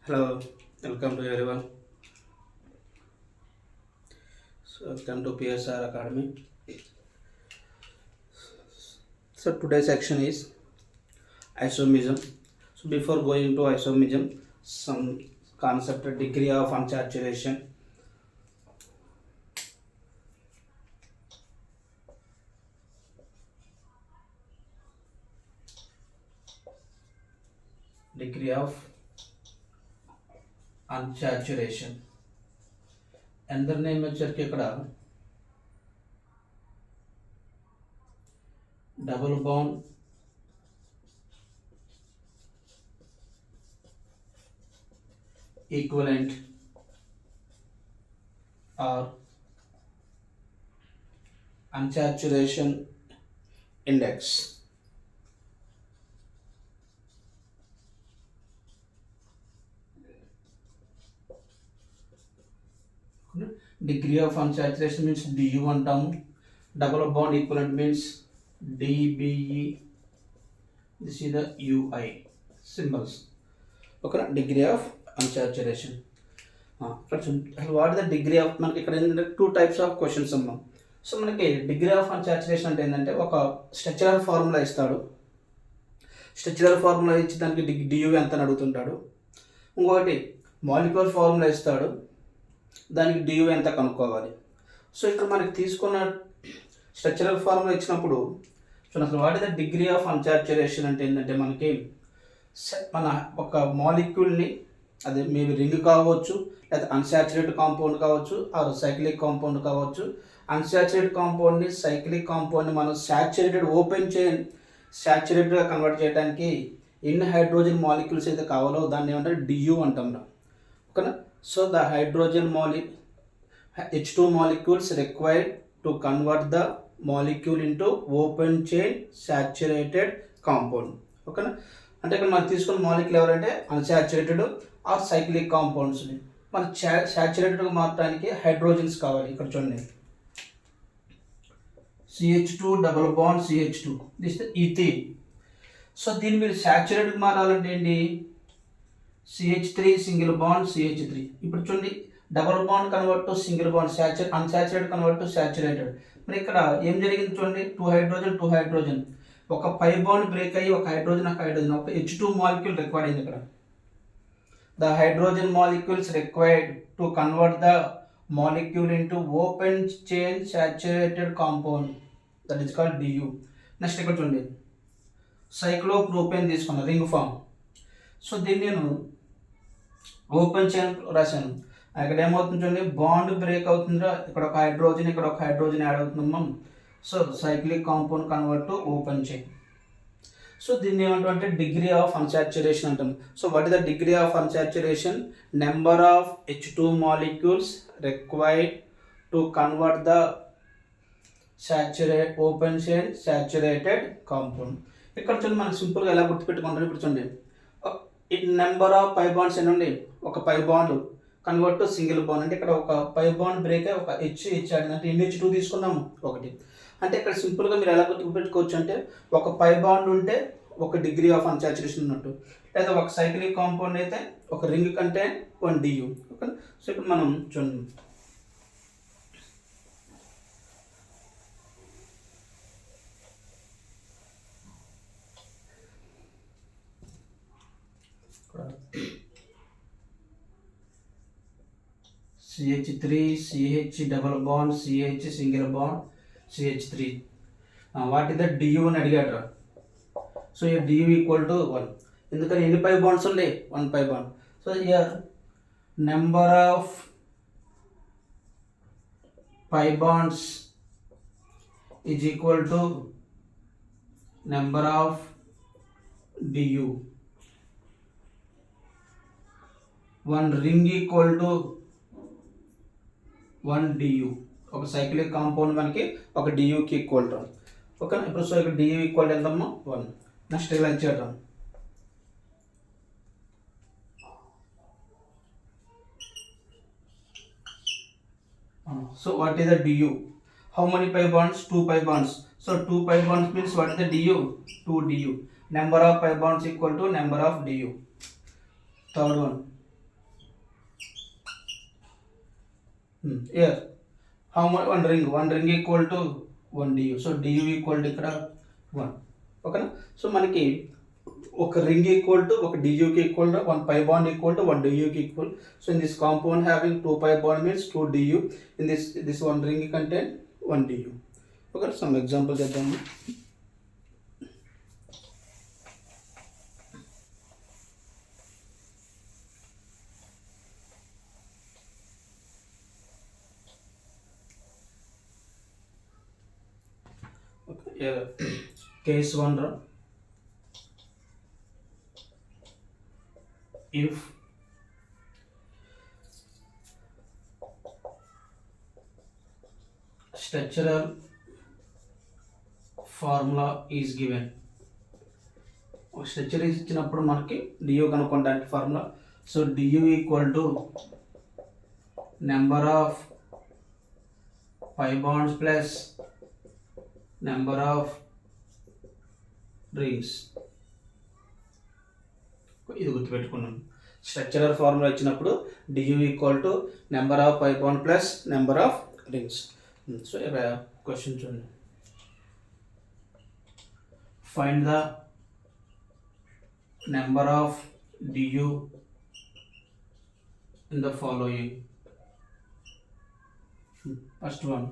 Hello, welcome to everyone. So, welcome to PSR Academy. So, today's section is isomerism. So, before going to isomerism, some concept degree of unsaturation. Degree of unsaturation. Another name వచ్చరికి ఇక్కడ double bond equivalent or unsaturation index. Degree of unsaturation means du అంటాము. Double bond equivalent means dBe. This is the ui symbols. Okay, degree of unsaturation. What is the degree of మనకి ఇక్కడ ఏంటంటే two types of questions అమ్మా. So మనకి degree of unsaturation అంటే ఏంటంటే ఒక structural formula ఇస్తాడు. స్ట్రక్చరల్ ఫార్ములా ఇచ్చి దానికి డియు ఎంత అని అడుగుతుంటాడు. ఇంకొకటి మాలిక్యులర్ ఫార్ములా ఇస్తాడు, దానికి డియు ఎంత కనుక్కోవాలి. సో ఇక్కడ మనకి తీసుకున్న స్ట్రక్చరల్ ఫార్ములా ఇచ్చినప్పుడు అసలు what is the degree of unsaturation అంటే ఏంటంటే మనకి మన ఒక మాలిక్యూల్ని, అది మేబీ రింగ్ కావచ్చు, లేదా అన్సాచురేటెడ్ కాంపౌండ్ కావచ్చు, ఆర్ సైక్లిక్ కాంపౌండ్ కావచ్చు. అన్సాచురేటెడ్ కాంపౌండ్ని, సైక్లిక్ కాంపౌండ్ని మనం సాచురేటెడ్ ఓపెన్ చైన్ సాచురేటెడ్గా కన్వర్ట్ చేయడానికి ఎన్ని హైడ్రోజన్ మాలిక్యూల్స్ అయితే కావాలో దాన్ని ఏమంటారు డియు అంటాం. ఓకేనా. So the hydrogen H2 molecules required to convert the molecule into open chain saturated compound. ఓకేనా. అంటే ఇక్కడ మనం తీసుకున్న మాలిక్యూల్ ఎవరంటే అన్సాచురేటెడ్ ఆర్ సైక్లిక్ కాంపౌండ్స్ని మన సాచురేటెడ్గా మార్చడానికి హైడ్రోజన్స్ కావాలి. ఇక్కడ చూడండి, CH2 double bond CH2, this ethene. So దీన్ని మీరు సాచురేటెడ్గా మారాలంటే ఏంటి, CH3 సింగిల్ బాండ్ CH3. ఇప్పుడు చూడండి, double bond convert to single bond unsaturated convert to saturated. మరి ఇక్కడ ఏం జరిగింది చూడండి, టూ హైడ్రోజన్. ఒక పై బాండ్ బ్రేక్ అయ్యి ఒక హైడ్రోజన్ ఒక H2 మాలిక్యూల్ రిక్వైర్డ్ అయింది ఇక్కడ. The hydrogen molecules required to convert the molecule into open chain saturated compound, that is called DU. Next ఇక్కడ చూడండి, సైక్లోప్రోపేన్ తీసుకున్నా రింగ్ ఫామ్. సో దీన్ని నేను ఓపెన్ చైన్ రాశాను. ఇక్కడ ఏమవుతుంది చూడండి, బాండ్ బ్రేక్ అవుతుందిరా, ఇక్కడ ఒక హైడ్రోజన్ యాడ్ అవుతుందమ్మా. So cyclic compound convert to open chain. So దీన్ని ఏమంటామంటే డిగ్రీ ఆఫ్ అన్సాచురేషన్ అంటాం. So what is the degree of unsaturation? Number of H2 molecules required to convert the open chain saturated compound. ఇక్కడ చూడండి, మనం సింపుల్గా ఎలా గుర్తుపెట్టుకుంటాం. ఇప్పుడు చూడండి, నెంబర్ ఆఫ్ పై బాండ్స్ ఏంటండి, ఒక pi bond convert to single bond. అంటే ఇక్కడ ఒక పై బాండ్ బ్రేక్ అయ్యి ఒక హెచ్ ఆడింది, అంటే NH2 తీసుకున్నాము ఒకటి. అంటే ఇక్కడ సింపుల్గా మీరు ఎలా గుర్తుపెట్టుకోవచ్చు అంటే, ఒక పై బాండ్ ఉంటే ఒక డిగ్రీ ఆఫ్ అన్సాచురేషన్ ఉన్నట్టు, లేదా ఒక సైక్లిక్ కాంపౌండ్ అయితే ఒక రింగ్ కంటే 1 డియు. ఓకే. సో ఇప్పుడు మనం చూడండి, CH3 CH double bond CH single bond CH3. What is the DU అని అడిగాడు. సో ఈ డియు ఈక్వల్ టు 1. ఎందుకని ఎన్ని పై బాండ్స్ ఉన్నాయి, 1 pi bond. So here number of pi bonds is equal to number of DU. 1 ring equal to 1 DU. ఒక cyclic compound మనకి ఒక డియుకి ఈక్వల్ టు. ఓకే. ఇప్పుడు సో ఇక్కడ డియు ఈక్వల్ ఎంతమ్మా, 1. నెక్స్ట్ ఇలా చేద్దాం. So what is the DU? How many pi bonds? 2 pi bonds. So 2 pi bonds means what is the DU? 2 DU. Number of pi bonds equal to number of DU. Third one, here how much one ring equal to 1 du, so du equal to ఇక్కడ 1. ఓకేనా. So మనకి ఒక ring equal to ఒక డియూకి equal to 1 pi bond equal to 1 డియూకి equal. So in this compound having 2 pi bond means 2 DU. In this one ring contain 1 DU. Okay, some example చేద్దాము. Case 1 ra. If structural formula is given, structure ఇచ్చినప్పుడు మనకి DU కనుక్కోవడానికి formula. So DU equal to number of pi bonds plus number of rings. ఇది గుర్తుపెట్టుకున్నాం. Structural formula ఇచ్చినప్పుడు DU equal to number of pi bond plus number of rings. So question చూడండి. Find the number of DU in the following. First one,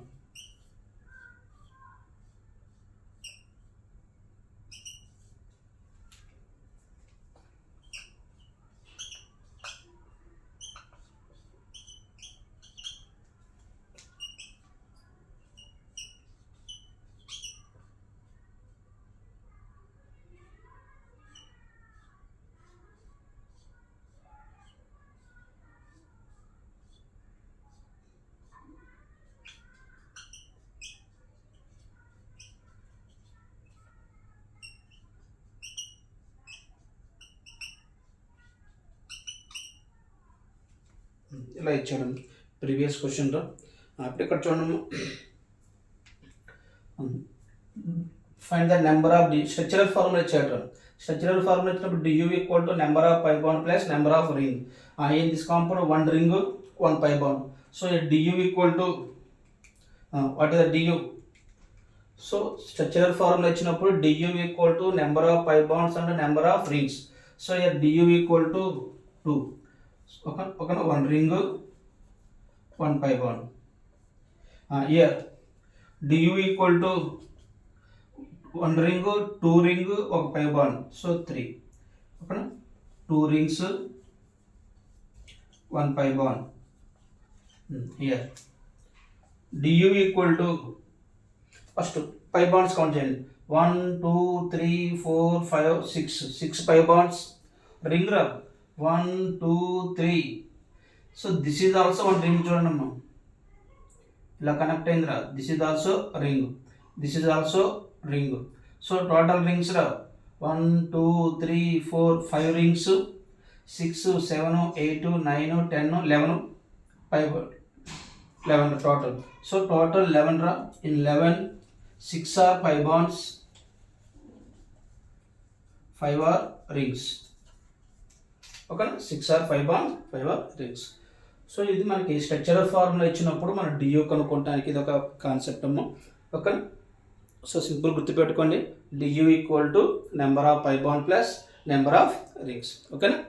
ఇలా ఇచ్చాడు previous క్వశ్చన్లో. అప్పుడు ఇక్కడ చూడము, find the number of D. Structural formula ఇచ్చాడు. Structural formula ఇచ్చినప్పుడు DU equal to number of pi bond plus number of ring. In this compound 1 ring 1 pi bond. So DU equal to what is the DU. So structural formula ఇచ్చినప్పుడు DU equal to number of pi bonds and number of rings. So here DU equal to 2. ఒక 1 ring 1 pi bond. Here DU equal to 1 ring 2 ring 1 pi bond. So 3. ఓకేనా, 2 rings 1 pi bond. Here DU equal to first pi bonds count చేయండి. 1 2 3 4 5 6 పై bonds. Ring రా 1 2 3. So this is also 1 ring. చూడండి అమ్మా, ఇలా connect అయిందిరా. This is also ring, this is also ring. So total rings రా 1 2 3 4 5 rings, 6 7 8 9 10 11 11 total. So total 11 రా. In 11 6 are pi bonds, 5 are rings. ఓకేనా, 6 are 5 bonds, 5 are rings. So ఇది మనకి structural formula ఇచ్చినప్పుడు మన డియూ కనుక్కోవడానికి ఇది ఒక కాన్సెప్ట్ అమ్మ. ఓకేనా, సో సింపుల్ గుర్తుపెట్టుకోండి, DU equal to number of pi bond plus number of rings. ఓకేనా.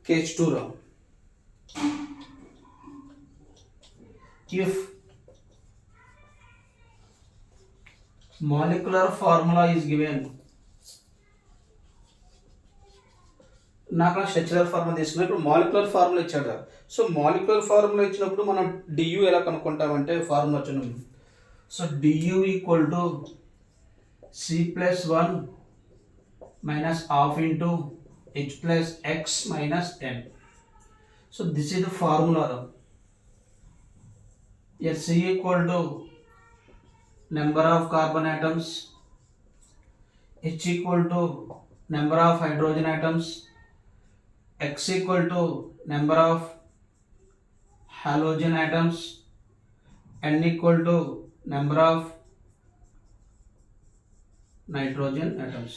Case 2 ra. If molecular formula is given, నాకు స్ట్రక్చరల్ ఫార్ములా తీసుకున్నా. ఇప్పుడు మాలిక్యులర్ ఫార్ములా ఇచ్చాడు. సో మాలిక్యులర్ ఫార్ములా ఇచ్చినప్పుడు మనం డియూ ఎలా కనుక్కుంటామంటే ఫార్ములా వచ్చిన. So DU equal to C+1 minus half into h plus x minus n. So this is the formula. Here C equal to number of carbon atoms, H equal to number of hydrogen atoms, x equal to number of halogen atoms, n equal to number of nitrogen atoms.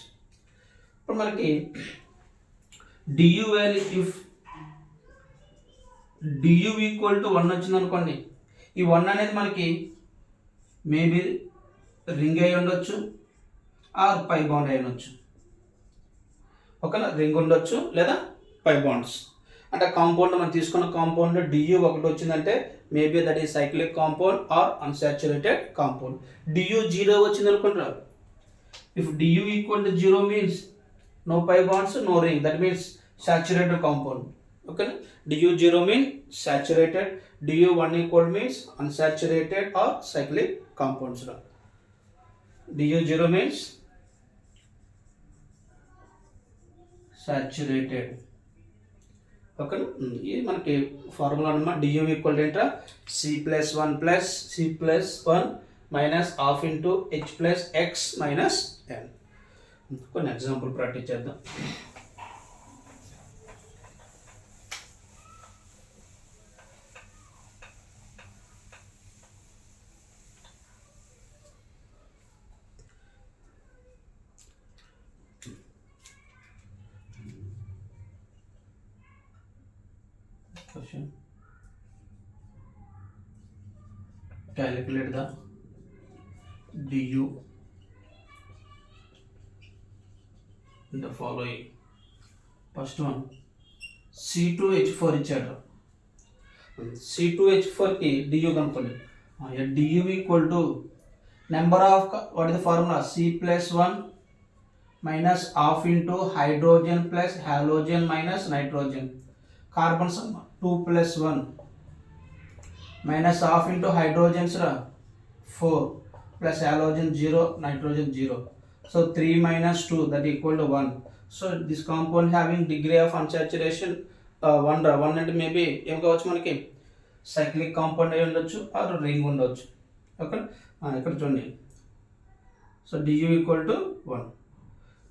ఇప్పుడు మనకి du value if du equal to 1 వచ్చింది అనుకోండి, ఈ 1 అనేది మనకి maybe ring అయి ఉండొచ్చు are pi bond అయి ఉండొచ్చు. ఓకేనా, రింగ్ ఉండొచ్చు లేదా పై బాండ్స్. అంటే కాంపౌండ్ మనం తీసుకున్న కాంపౌండ్ du ఒకటి వచ్చిందంటే maybe that is cyclic compound or unsaturated compound. du 0 వచ్చింది అనుకుంటారు. If du equal to 0 means no pi bonds, no ring, that means saturated compound. Okay, du 0 means saturated, du 1 equal means unsaturated or cyclic compounds. du 0 means saturated. Okay, ఇది మనకి formula అన్నమాట. du equal ఏంట్రా c+1 plus c+1 minus half into h plus x minus n. కొన్ని example practice చేద్దాం. Question. Calculate the du the following. First one, C2H4 ఇచ్చాడు. C2H4 కి du కనుక్కోండి. du equal to number of, what is the formula, C+1 minus half into hydrogen plus halogen minus nitrogen. Carbons 2+1 minus half into hydrogens 4 plus halogen 0 nitrogen 0. So 3 minus 2 that equal to 1. So this compound having degree of unsaturation 1 అంటే maybe ఏం కావచ్చు మనకి cyclic compound అయి ఉండొచ్చు are ring ఉండొచ్చు. Okay, ఇక్కడ చూడండి. So du equal to 1.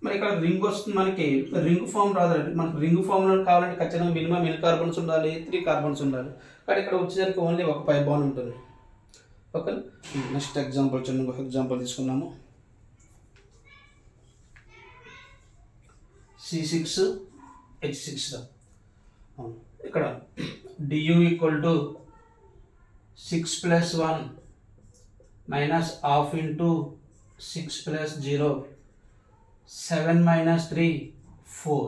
మరి ఇక్కడ రింగ్ వస్తుంది, మనకి రింగ్ ఫామ్ రాదు. మనకు రింగ్ ఫామ్లో కావాలంటే ఖచ్చితంగా మినిమం ఎన్ని కార్బన్స్ ఉండాలి, 3 కార్బన్స్ ఉండాలి. కానీ ఇక్కడ వచ్చేసరికి ఓన్లీ ఒక పై బాండ్ ఉంటుంది. ఓకే, నెక్స్ట్ ఎగ్జాంపుల్ చూడండి. ఒక ఎగ్జాంపుల్ తీసుకున్నాము. C6H6. ఇక్కడ du equal to 6+1 minus half into 6+0 7 minus 3 4.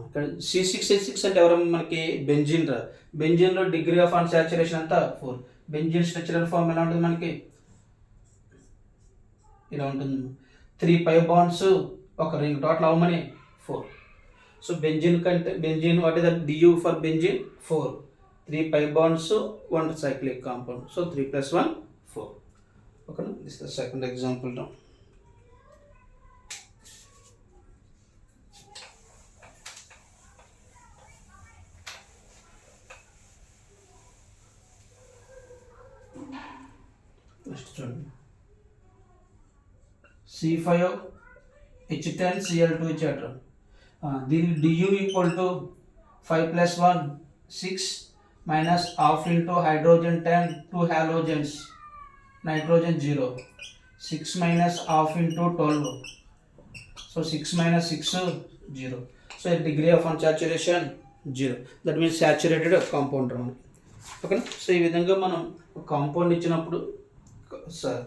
ఇక్కడ C6H6 అంటే ఎవరు మనకి బెంజిన్ రా. బెంజిన్లో డిగ్రీ ఆఫ్ అన్సాచురేషన్ అంతా 4. బెంజిన్ స్ట్రక్చరల్ ఫార్మ్ ఎలా ఉంటుంది మనకి, ఇలా ఉంటుంది. 3 పై బాండ్స్ ఒక రింగ్, టోటల్ అవ్వమని 4. సో బెంజిన్ కంటే benzene, what is the du for benzene 4. 3 pi bonds 1 cyclic compound. So 3+1 4. ఓకేనా, this the second example. Next చూడండి. C5H10Cl2 ఇచ్చాడు. దీనికి du equal to 5+1 6 minus half into hydrogen 10 2 halogens nitrogen 0 6 minus half into 12. So 6 minus 6 0. So degree of unsaturation 0. That means saturated compound మనకి. Okay, so ఈ విధంగా మనం compound ఇచ్చినప్పుడు,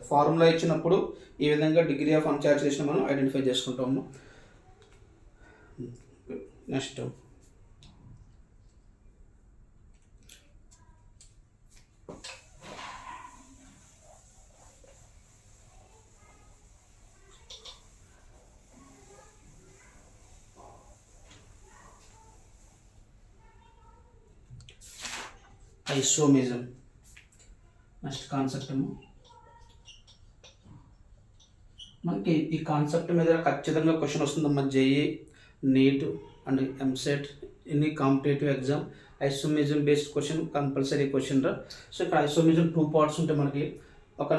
formula ఇచ్చినప్పుడు ఈ విధంగా డిగ్రీ ఆఫ్ అన్సాచురేషన్ మనం ఐడెంటిఫై చేసుకుంటాము. Next isomerism. నెక్స్ట్ కాన్సెప్ట్ మనకి ఈ కాన్సెప్ట్ మీద ఖచ్చితంగా క్వశ్చన్ వస్తుందమ్మా. JEE, NEET and EAMCET, any competitive exam isomerism based question compulsory question రా. సో ఇక్కడ ఐసోమిజం 2 పార్ట్స్ ఉంటాయి మనకి. ఒక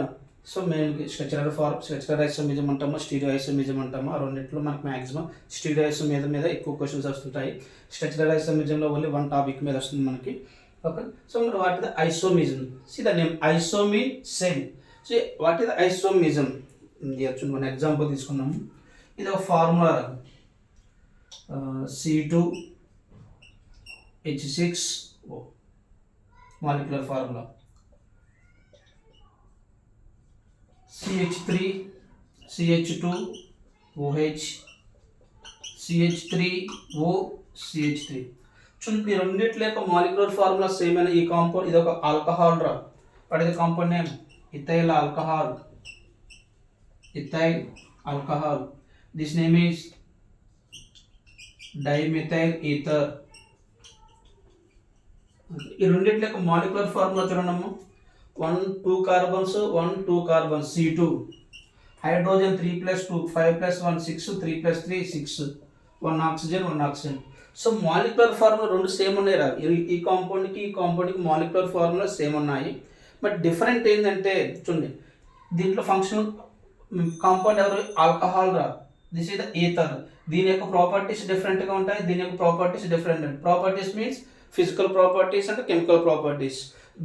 సో మెయిన్ స్ట్రక్చరల్ ఐసోమిజం అంటాము, స్టీరియో ఐసోమిజం అంటాము. ఆ రెండింటిలో మనకు మాక్సిమం స్టీరియో ఐసోమిజం మీద ఎక్కువ క్వశ్చన్స్ వస్తుంటాయి. స్ట్రక్చరల్ ఐసోమిజంలో ఓన్లీ వన్ టాపిక్ మీద వస్తుంది మనకి. Okay, so what is the isomerism? See the name iso mean same. So what is the isomerism? మన ఎగ్జాంపుల్ తీసుకున్నాము. ఇది ఒక formula C2H6O molecular formula. CH3CH2OH CH3OCH3. చూడండి, ఈ రెండిట్ల యొక్క మాలిక్యులర్ ఫార్ములా సేమ్ అయిన ఈ కాంపౌండ్, ఇది ఒక ఆల్కహాల్ రా. What is the compound name? Ethyl alcohol. Ethyl alcohol. This name is dimethyl ether. ఈ రెండిట్ల యొక్క మాలిక్యులర్ ఫార్ములా చూడండి. 1 2 carbons 1 2 carbons C2. Hydrogen 3 + 2 5 + 1 6 3 + 3 6 1 oxygen 1 oxygen. So molecular formula రెండు సేమ్ ఉన్నాయి రా. ఈ కాంపౌండ్కి మాలిక్యులర్ ఫార్ములా సేమ్ ఉన్నాయి. బట్ డిఫరెంట్ ఏంటంటే చూడండి, దీంట్లో ఫంక్షన్ కాంపౌండ్ ఎవరు? ఆల్కహాల్ రా. This is the ether. దీని యొక్క ప్రాపర్టీస్ డిఫరెంట్గా ఉంటాయి, దీని యొక్క properties different. Properties means physical properties and chemical properties.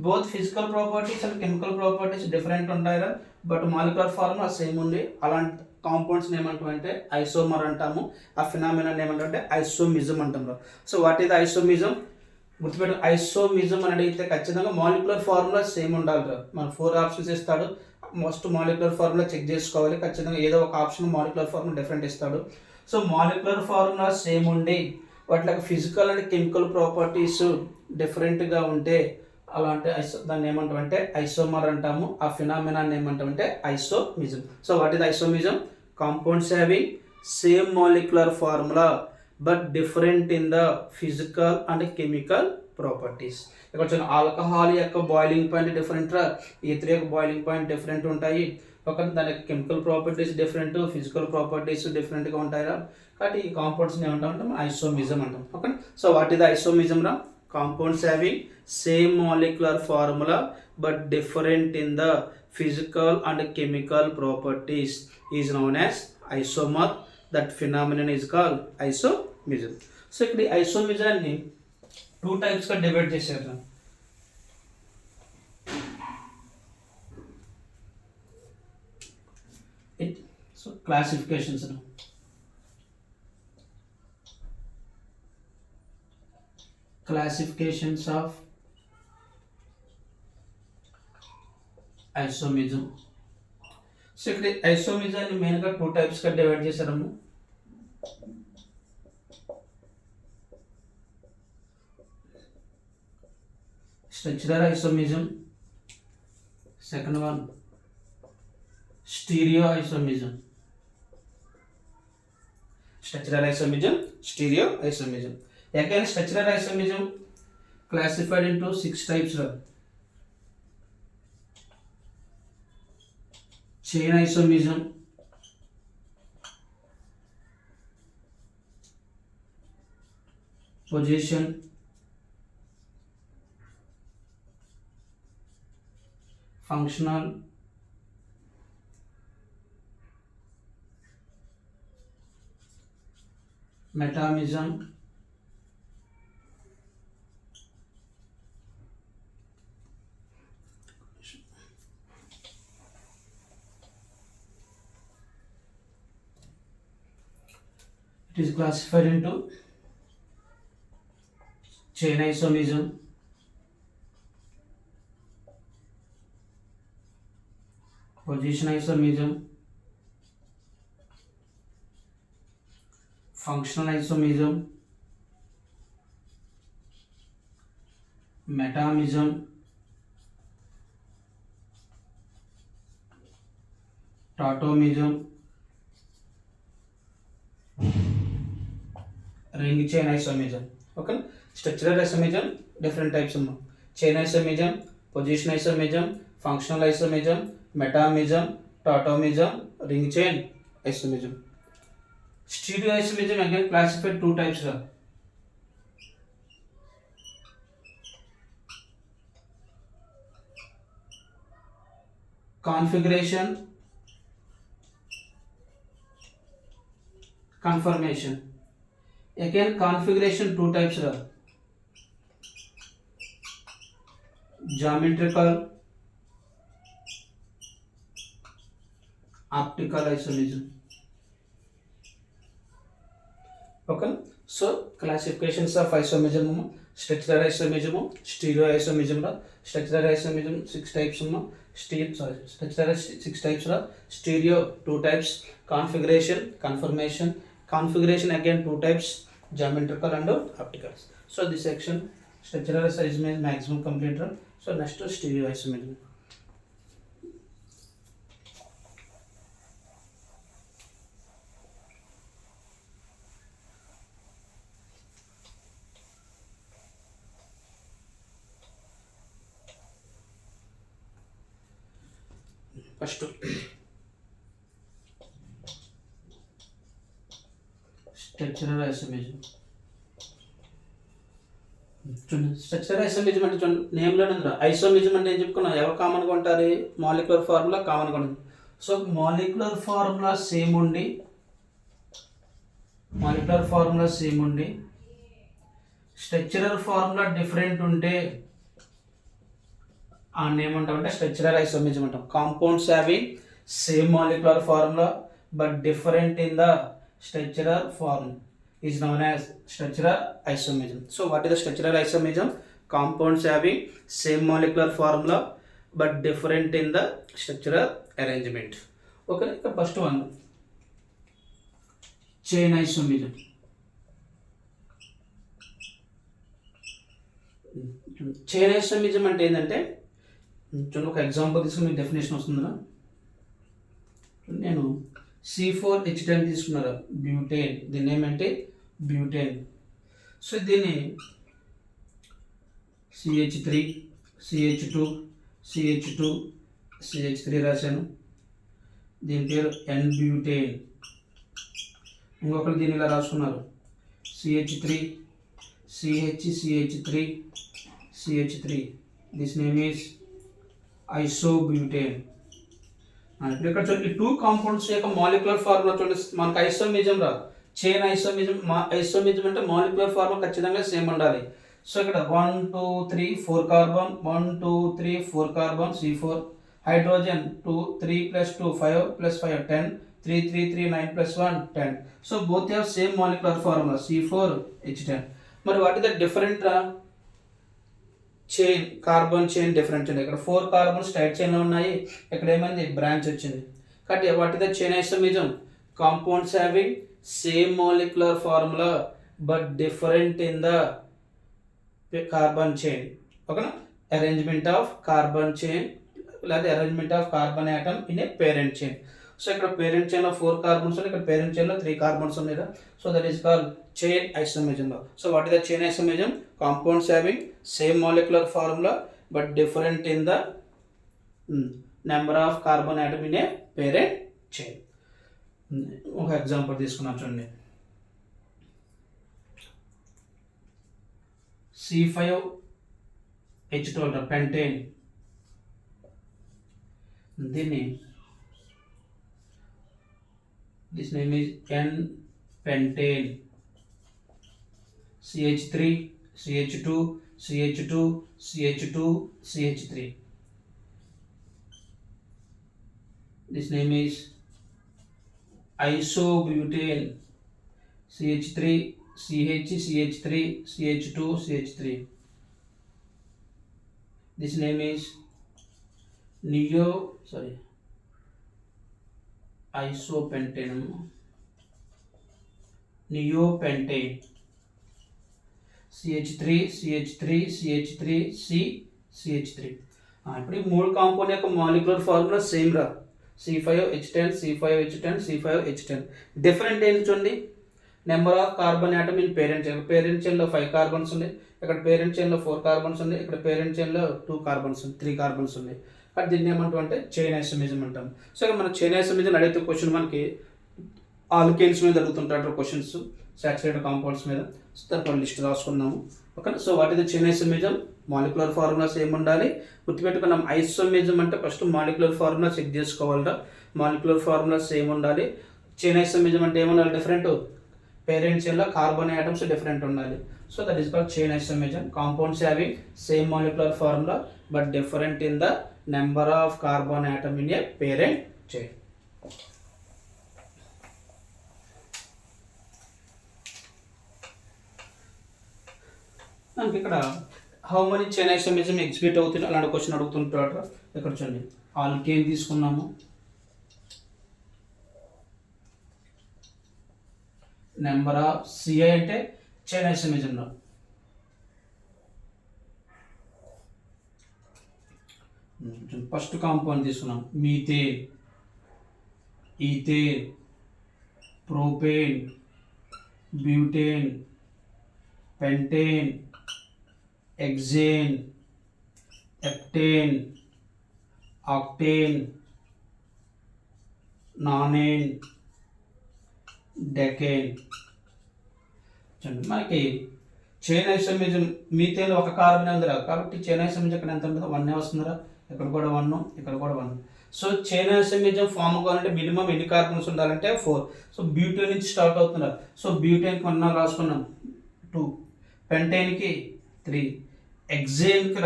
Both physical properties and chemical properties different ఉంటాయి, బట్ మాలిక్యులర్ ఫార్ములా సేమ్ ఉంది. అలాంటి కాంపౌండ్స్ ఏమంటామంటే ఐసోమర్ అంటాము. ఆ ఫినామినన్ ఏమంటే ఐసోమిజం అంటాం. So what is the isomerism? గుర్తుపెట్టు, ఐసోమిజం అని అడిగితే ఖచ్చితంగా మాలిక్యులర్ ఫార్ములా సేమ్ ఉండాలి. మన 4 ఆప్షన్స్ ఇస్తాడు. మస్ట్ మాలిక్యులర్ ఫార్ములా చెక్ చేసుకోవాలి. ఖచ్చితంగా ఏదో ఒక ఆప్షన్ మాలిక్యులర్ ఫార్ములా డిఫరెంట్ ఇస్తాడు. సో మాలిక్యులర్ ఫార్ములా సేమ్ ఉండి వాటికి ఫిజికల్ అండ్ కెమికల్ ప్రాపర్టీస్ డిఫరెంట్గా ఉంటే అలాంటి దాన్ని ఏమంటామంటే ఐసోమర్ అంటాము. ఆ ఫినామినాన్ని ఏమంటామంటే isomerism. So what is isomerism? Compounds having same molecular formula but different in the physical and chemical properties. ఇక్కడ చూడండి, ఆల్కహాల్ యొక్క బాయిలింగ్ పాయింట్ డిఫరెంట్ రా, ఈథర్ యొక్క బాయిలింగ్ పాయింట్ డిఫరెంట్ ఉంటాయి. ఒక దాని యొక్క chemical properties different, physical properties డిఫరెంట్గా ఉంటాయి రా. కాబట్టి ఈ కాంపౌండ్స్ని ఏమంటామంటే మనం ఐసోమిజం అంటాం. Okay, so what is the isomerism రా? Compounds having same molecular formula but different in the physical and chemical properties is known as isomer. That phenomenon is called isomerism. So ఇక్కడ ఐసోమిజాన్ని 2 types గా divide చేశారు. So classifications. Classifications of isomerism. So ఇక్కడ ఐసోమిజాన్ని మెయిన్గా 2 టైప్స్గా divide చేశాము. Structural isomerism, second one stereo isomerism. Structural isomerism, stereo isomerism. Again, structural isomerism classified into 6 types. Chain isomerism, position, functional, metamerism, it is classified into chain isomerism, position isomerism, functional isomerism, metamerism, tautomerism, ring chain isomerism. Okay, structural isomerism different types. Chain isomerism, position isomerism, functional isomerism, metamerism, tautomerism, ring chain isomerism. Stereo isomerism again classified 2 types. configuration, confirmation. Again configuration two types are geometrical, optical isomerism. Okay, so classifications of isomerism, structural isomerism, stereo isomerism. Structural isomerism 6 types. Structural 6 types. Stereo 2 types. Configuration, confirmation. Configuration again 2 types, geometrical and optical. So this section structural isomerism is maximum completed. So next stereo isomerism. First structural isomerism. చూడండి structural isomerism అంటే చూడండి నేమ్లోనే ఉంది. Isomerism అంటే ఏం చెప్పుకున్నాం, ఎవరు కామన్గా ఉంటారు, మాలిక్యులర్ ఫార్ములా కామన్గా ఉంటుంది. సో మాలిక్యులర్ ఫార్ములా సేమ్ ఉండి స్ట్రక్చరల్ ఫార్ములా డిఫరెంట్ ఉంటే ఏమంటామంటే స్ట్రక్చరల్ ఐసోమెరిజం అంటాం. Compounds having same molecular formula but different in the structural form is known as structural isomerism. So what is the structural isomerism? Compounds having same molecular formula but different in the structural arrangement. Okay, the first one chain isomerism. Chain isomerism అంటే ఏంటంటే చూడండి ఒక example తీసుకుని మీకు definition వస్తుందా. నేను C4H10 తీసుకున్నారు butane, దీన్ని ఏమంటే బ్యూటేన్. సో దీన్ని CH3 CH2 CH2 CH3 రాశాను, దీని పేరు N బ్యూటేన్. ఇంకొకరు దీన్ని ఇలా రాసుకున్నారు CH3 CH3 CH3, this name is ఐసోబ్యూటేన్. ఇప్పుడు ఇక్కడ చూడండి ఈ 2 కాంపౌండ్స్ యొక్క మాలిక్యులర్ ఫార్ములా చూడండి, మనకు ఐసోమెరిజం రాదు. చైన్ ఐసోమెరిజం అంటే మాలిక్యులర్ ఫార్ములా ఖచ్చితంగా సేమ్ ఉండాలి. సో ఇక్కడ 1 2 3 4 carbon, 1 2 3 4 carbon C4, hydrogen 2 3 + 2 5 + 5 10, 3 3 3 9 + 1 10. So both have same molecular formula C4H10. మరి what is the different chain, carbon chain different ఉంది. ఇక్కడ 4 కార్బన్ స్ట్రైట్ చైన్లో ఉన్నాయి, ఇక్కడ ఏమైంది బ్రాంచ్ వచ్చింది. కాబట్టి what is the chain isomerism? Compounds having same molecular formula but different in the carbon chain. ఓకేనా, arrangement of carbon chain లేదా arrangement of carbon atom in a parent chain. So ఇక్కడ parent చైన్లో 4 carbons ఉన్నాయి, ఇక్కడ parent చైన్లో 3 carbons ఉన్నాయి. So that is called chain isomerism. So what is the chain isomerism? Compounds having same molecular formula but different in the number of carbon atom in a parent chain. ఒక example తీసుకున్నాం చూడండి, C5H12 pentane, దీన్ని this name is N pentane. CH3 CH2 CH2 CH2 CH3, this name is isobutane. CH3 CH CH3 CH2 CH3, this name is isopentane, neopentane. CH3 CH3 CH3 CH3. ఇప్పుడు ఈ 3 compound యొక్క molecular formula same రా, C5H10 C5H10 C5H10. Different ఏంటి చూడండి, number of carbon atom in parent chain. Parent చైన్లో 5 carbons ఉన్నాయి, ఇక్కడ parent చైన్లో 4 carbons ఉన్నాయి, ఇక్కడ పేరెంట్ చైన్లో 2 కార్బన్స్ 3 కార్బన్స్ ఉన్నాయి. అది దీన్ని ఏమంటాం అంటే చైన్ ఐసోమెరిజం అంటాం. సో ఇక్కడ మన చైన్ ఐసోమెరిజం అడిగితే క్వశ్చన్ మనకి ఆల్కేన్స్ మీద అడుగుతుంటారు క్వశ్చన్స్. సాచురేటెడ్ కాంపౌండ్స్ మీద. సో దానికి లిస్ట్ రాసుకున్నాము. Okay. So what is the chain isomerism, molecular formulas ఏమి ఉండాలి గుర్తుపెట్టుకున్నాం. ఐసోమరిజం అంటే ఫస్ట్ మాలిక్యులర్ ఫార్ములా చెక్ చేసుకోవాలరా. మాలిక్యులర్ ఫార్ములాస్ ఏమి ఉండాలి, చైన్ ఐసోమరిజం అంటే ఏముండాలి, డిఫరెంట్ పేరెంట్ చైన్లో కార్బన్ ఆటమ్స్ డిఫరెంట్ ఉండాలి. So that is called chain isomerism. Compounds having same molecular formula but different in the number of carbon atom in a parent chain. మనకి ఇక్కడ how many chain isomerism execute అవుతుంది అలాంటి question అడుగుతుంటాడు. ఇక్కడ చూడండి, alkane తీసుకున్నాము, number of CI అంటే chain ఐసోమరిజంలో ఫస్ట్ కాంపౌండ్ తీసుకున్నాం, methane, ethane, propane, butane, pentane, hexane, heptane, octane, nonane, decane. చూడండి మనకి చైన్ ఐసోమరిజం మీథేన్ ఒక కార్బన్ ఉందిరా కాబట్టి చైన్ ఐసోమరిజం ఇక్కడ ఎంత ఉంటుందో 1 వస్తుందిరా. ఇక్కడ కూడా 1, ఇక్కడ కూడా 1. సో చైన్ ఐసోమరిజం ఫామ్ కావాలంటే మినిమం ఎన్ని కార్బన్స్ ఉండాలంటే 4. సో బ్యూటేన్ నుంచి స్టార్ట్ అవుతున్నారు. సో బ్యూటేన్కి 1 రాసుకున్నాం, 2, పెంటేన్కి 3, హెక్సేన్కి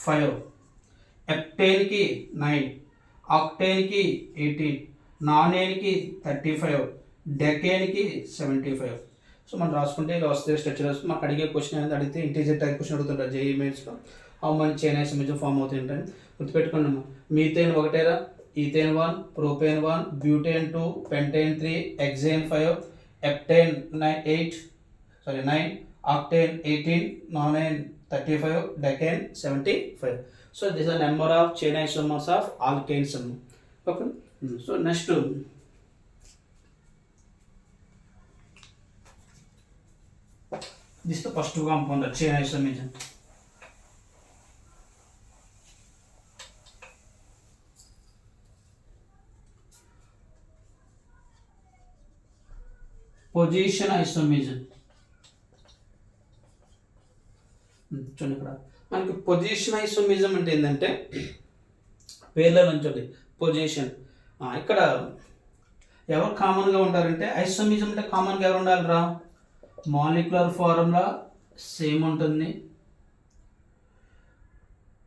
5, హెప్టేన్కి 9, ఆక్టేన్కి 18, నానేన్కి 35, డెకేన్కి 75. సో మనం రాసుకుంటే ఇలా వస్తే స్ట్రక్చర్ వస్తుంది. మాకు అడిగే క్వశ్చన్ అనేది అడిగితే ఇంటీజర్ టైప్ క్వశ్చన్ అడుగుతుంటారు జేఈ మెయిన్స్లో. How many chain isomerism form అవుతుంటాయి గుర్తుపెట్టుకున్నాము. Methane 1, ethane 1, propane 1, butane 2, pentane 3, hexane 5, heptane 9, octane 18, nonane 35, decane 75. So this are number of chain isomers of alkanes. Okay. So next this is the first compound, chain isomerism. Position isomerism. చూడండి ఇక్కడ మనకి position isomerism అంటే ఏంటంటే పేర్ల నుంచి position. ఇక్కడ ఎవరు కామన్గా ఉంటారంటే ఐసోమరిజం అంటే కామన్గా ఎవరు ఉండాలిరా, మాలిక్యులర్ ఫార్ములా సేమ్ ఉంటుంది,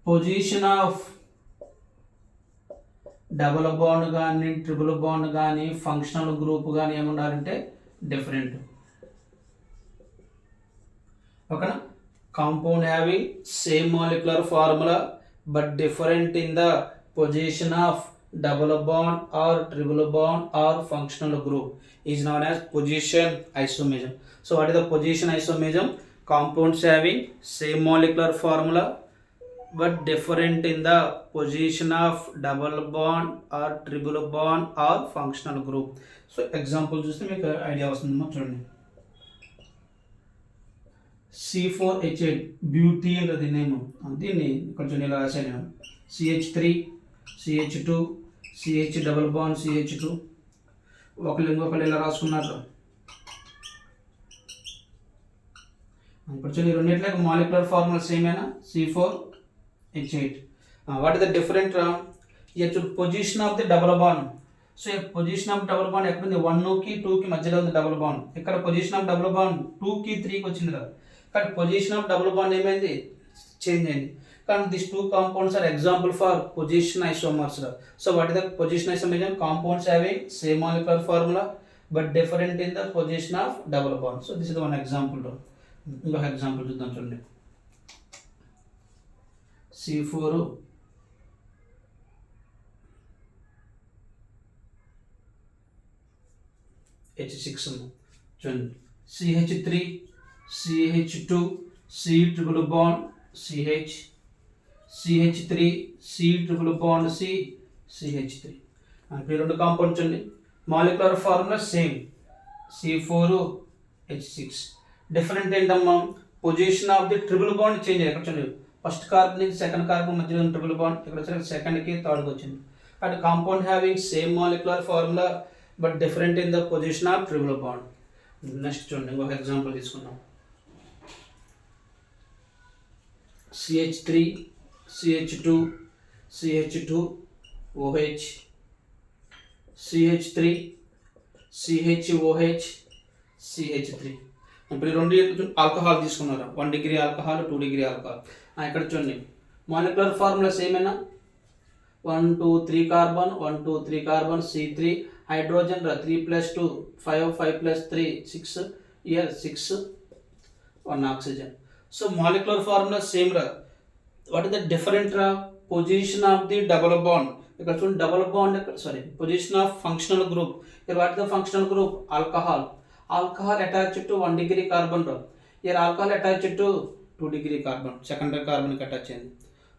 పొజిషన్ ఆఫ్ డబుల్ బాండ్ కానీ ట్రిపుల్ బాండ్ కానీ ఫంక్షనల్ గ్రూప్ కానీ ఏముండాలంటే డిఫరెంట్. ఓకేనా. Compound having same molecular formula but different in the position of double bond or triple bond or functional group is known as position isomerism. So what is the position isomerism? Compounds having same molecular formula but different in the position of double bond or triple bond or functional group. So example చూస్తే మీకు idea వస్తుందమ్మా. చూడండి, C4H8 beauty అనేది name. దీన్ని కొంచెం ఇలా రాశాను నేను. CH3 CH2 CH double bond CH2 ఇంకొకళ్ళు ఇలా రాసుకున్నారు. ఇప్పుడు చూడండి రెండిట్లకి మాలిక్యులర్ ఫార్ములా సేమేనా, C4H8. What is the different రా, position of the double bond. So position of double bond ఎక్కడ ఉంది, 1కి 2కి మధ్యలో ఉంది డబుల్ బాండ్. ఇక్కడ పొజిషన్ ఆఫ్ డబుల్ బాండ్ 2కి 3కి వచ్చింది కదా, కానీ పొజిషన్ ఆఫ్ డబుల్ బాండ్ ఏమైంది, చేంజ్ అయింది. కానీ these two compounds are example for position isomers. So what is the position isomerism? Compounds having same molecular formula but different in the position of double bond. So this is the one example. ఇంకొక example చూద్దాం. చూడండి, C4H6 చూడండి, CH3 CH2 C triple bond CH CH3 C triple bond C CH3. అంటే రెండు compounds అండి, molecular formula same C4H6. Different ఏంటమ్మా, position of the triple bond change అయ్యి. ఇక్కడ చూడండి, ఫస్ట్ కార్బన్ నుంచి సెకండ్ కార్బన్ మధ్యలో ట్రిపుల్ బాండ్, ఇక్కడ వచ్చి సెకండ్కి థర్డ్కి వచ్చింది. అంటే compound having same molecular formula but different in the position of triple bond. Next చూడండి ఇంకొక ఎగ్జాంపుల్ తీసుకుందాం. CH3 CH2 CH2 OH CH3 CHOH CH3. ఇప్పుడు ఈ రెండు ఆల్కహాల్ తీసుకున్నారు, 1 డిగ్రీ ఆల్కహాల్ 2 డిగ్రీ ఆల్కహాల్. ఇక్కడ చూడండి మాలిక్యులర్ ఫార్ములాస్ ఏమైనా 1 2 3 carbon 1 2 3 carbon C3 hydrogen 3 + 2 5 5 + 3 6 here 6 1 oxygen. So molecular formula same ra. What is the different ra? Position of the double bond. ఇక్కడ చూడండి double bond, position of functional group. here what is the functional group? Alcohol. Alcohol attached to 1 degree carbon ra. here alcohol attached to 2 degree carbon, secondary carbon కి attach అయింది.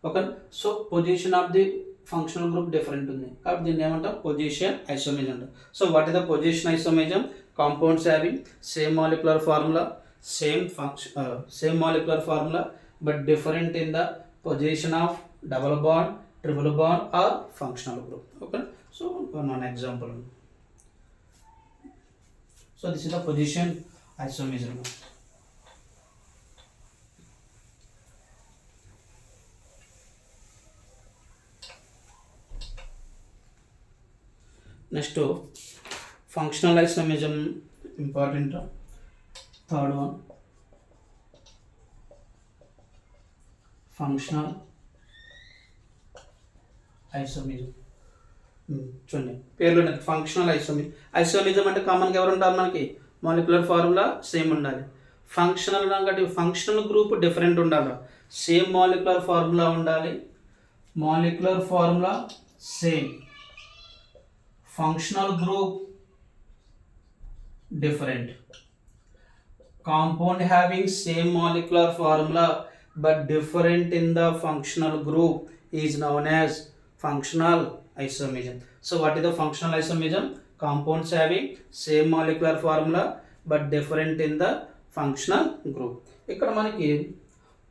Okay, so position of the functional group different ఉంది కాబట్టి దీన్ని ఏమంటాం? Position isomerism అంటాం. So what is the position isomerism? Compounds having same molecular formula, same molecular formula but different in the position of double bond, triple bond or functional group. Okay, so one example. So this is the position isomerism. Next functional isomerism important. Third one functional isomerism. చూడండి పేర్లోనే functional ఐసోమేజం. ఐసోమేజం అంటే కామన్గా ఎవరు ఉంటారు మనకి? Molecular formula same ఉండాలి. Functional అంటే functional group different ఉండాలి. సేమ్ మాలిక్యులర్ ఫార్ములా ఉండాలి, molecular formula same, functional group different. Compound having same molecular formula but different in the functional group is known as functional isomerism. So what is the functional isomerism? Compounds having same molecular formula but different in the functional group. ఇక్కడ మనకి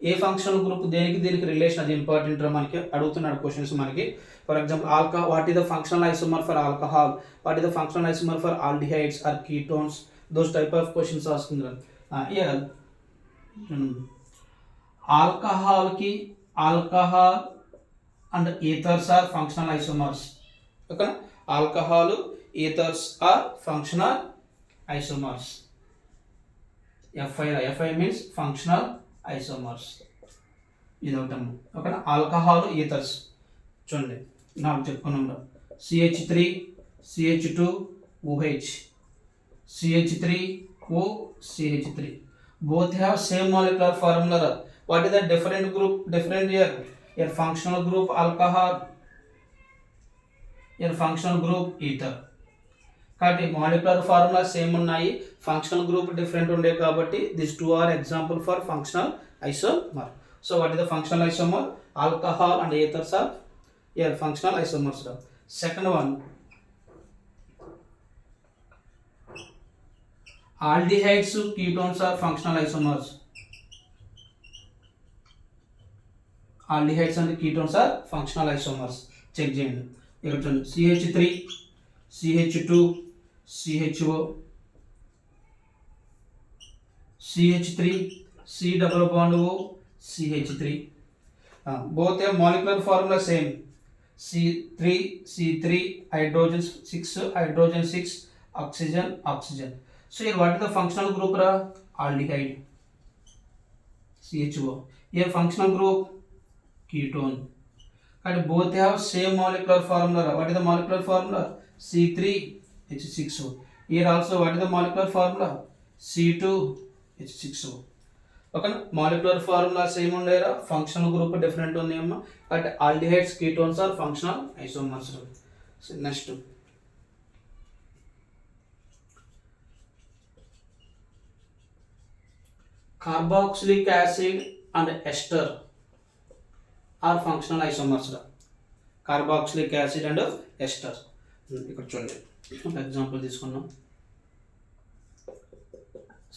ఏ functional group దేనికి relation, అది important మనకి అడుగుతున్నాడు questions మనకి. For example alcohol, what is the functional isomer for alcohol, what is the functional isomer for aldehydes or ketones, those type of questions వస్తున్నారు. ఆల్కహాల్కి alcohol and ethers are functional isomers. Okay, alcohol ethers are functional isomers. FI means functional isomers. ఇది ఒకటమ్మ. ఓకేనా, alcohol ఈథర్స్ చూడండి నాకు చెప్పుకున్నాం. CH3 CH2 OH CH3 O CH3 both have same molecular formula. What is the different group? Different here functional group alcohol, here functional group ether. కాబట్టి molecular formula same ఉన్నాయి, functional group different ఉండే కాబట్టి this two are example for functional isomer. So what is the functional isomer? Alcohol and ethers are here functional isomers. Second one, aldehydes ketones are functional isomers. Aldehydes and ketones are functional isomers. Check చేయండి. ఇక్కడ చూడండి CH3 CH2 CHO CH3 C double bond O CH3. Both have molecular formula same. C3 hydrogen 6 hydrogen 6 oxygen. So here what is the functional group? Aldehyde CHO. Here functional group ketone. And both have same molecular formula. What is the molecular formula? C3H6O. Here also what is the molecular formula? C2H6O. Okay, molecular formula same ఉండేరా, functional group different ఉన్నాయమ్మా. But aldehydes ketones are functional isomers. Next carboxylic acid and ester are functional isomers. Carboxylic acid and ester. ఇక్కడ చూడండి ఒక example తీసుకున్నాం.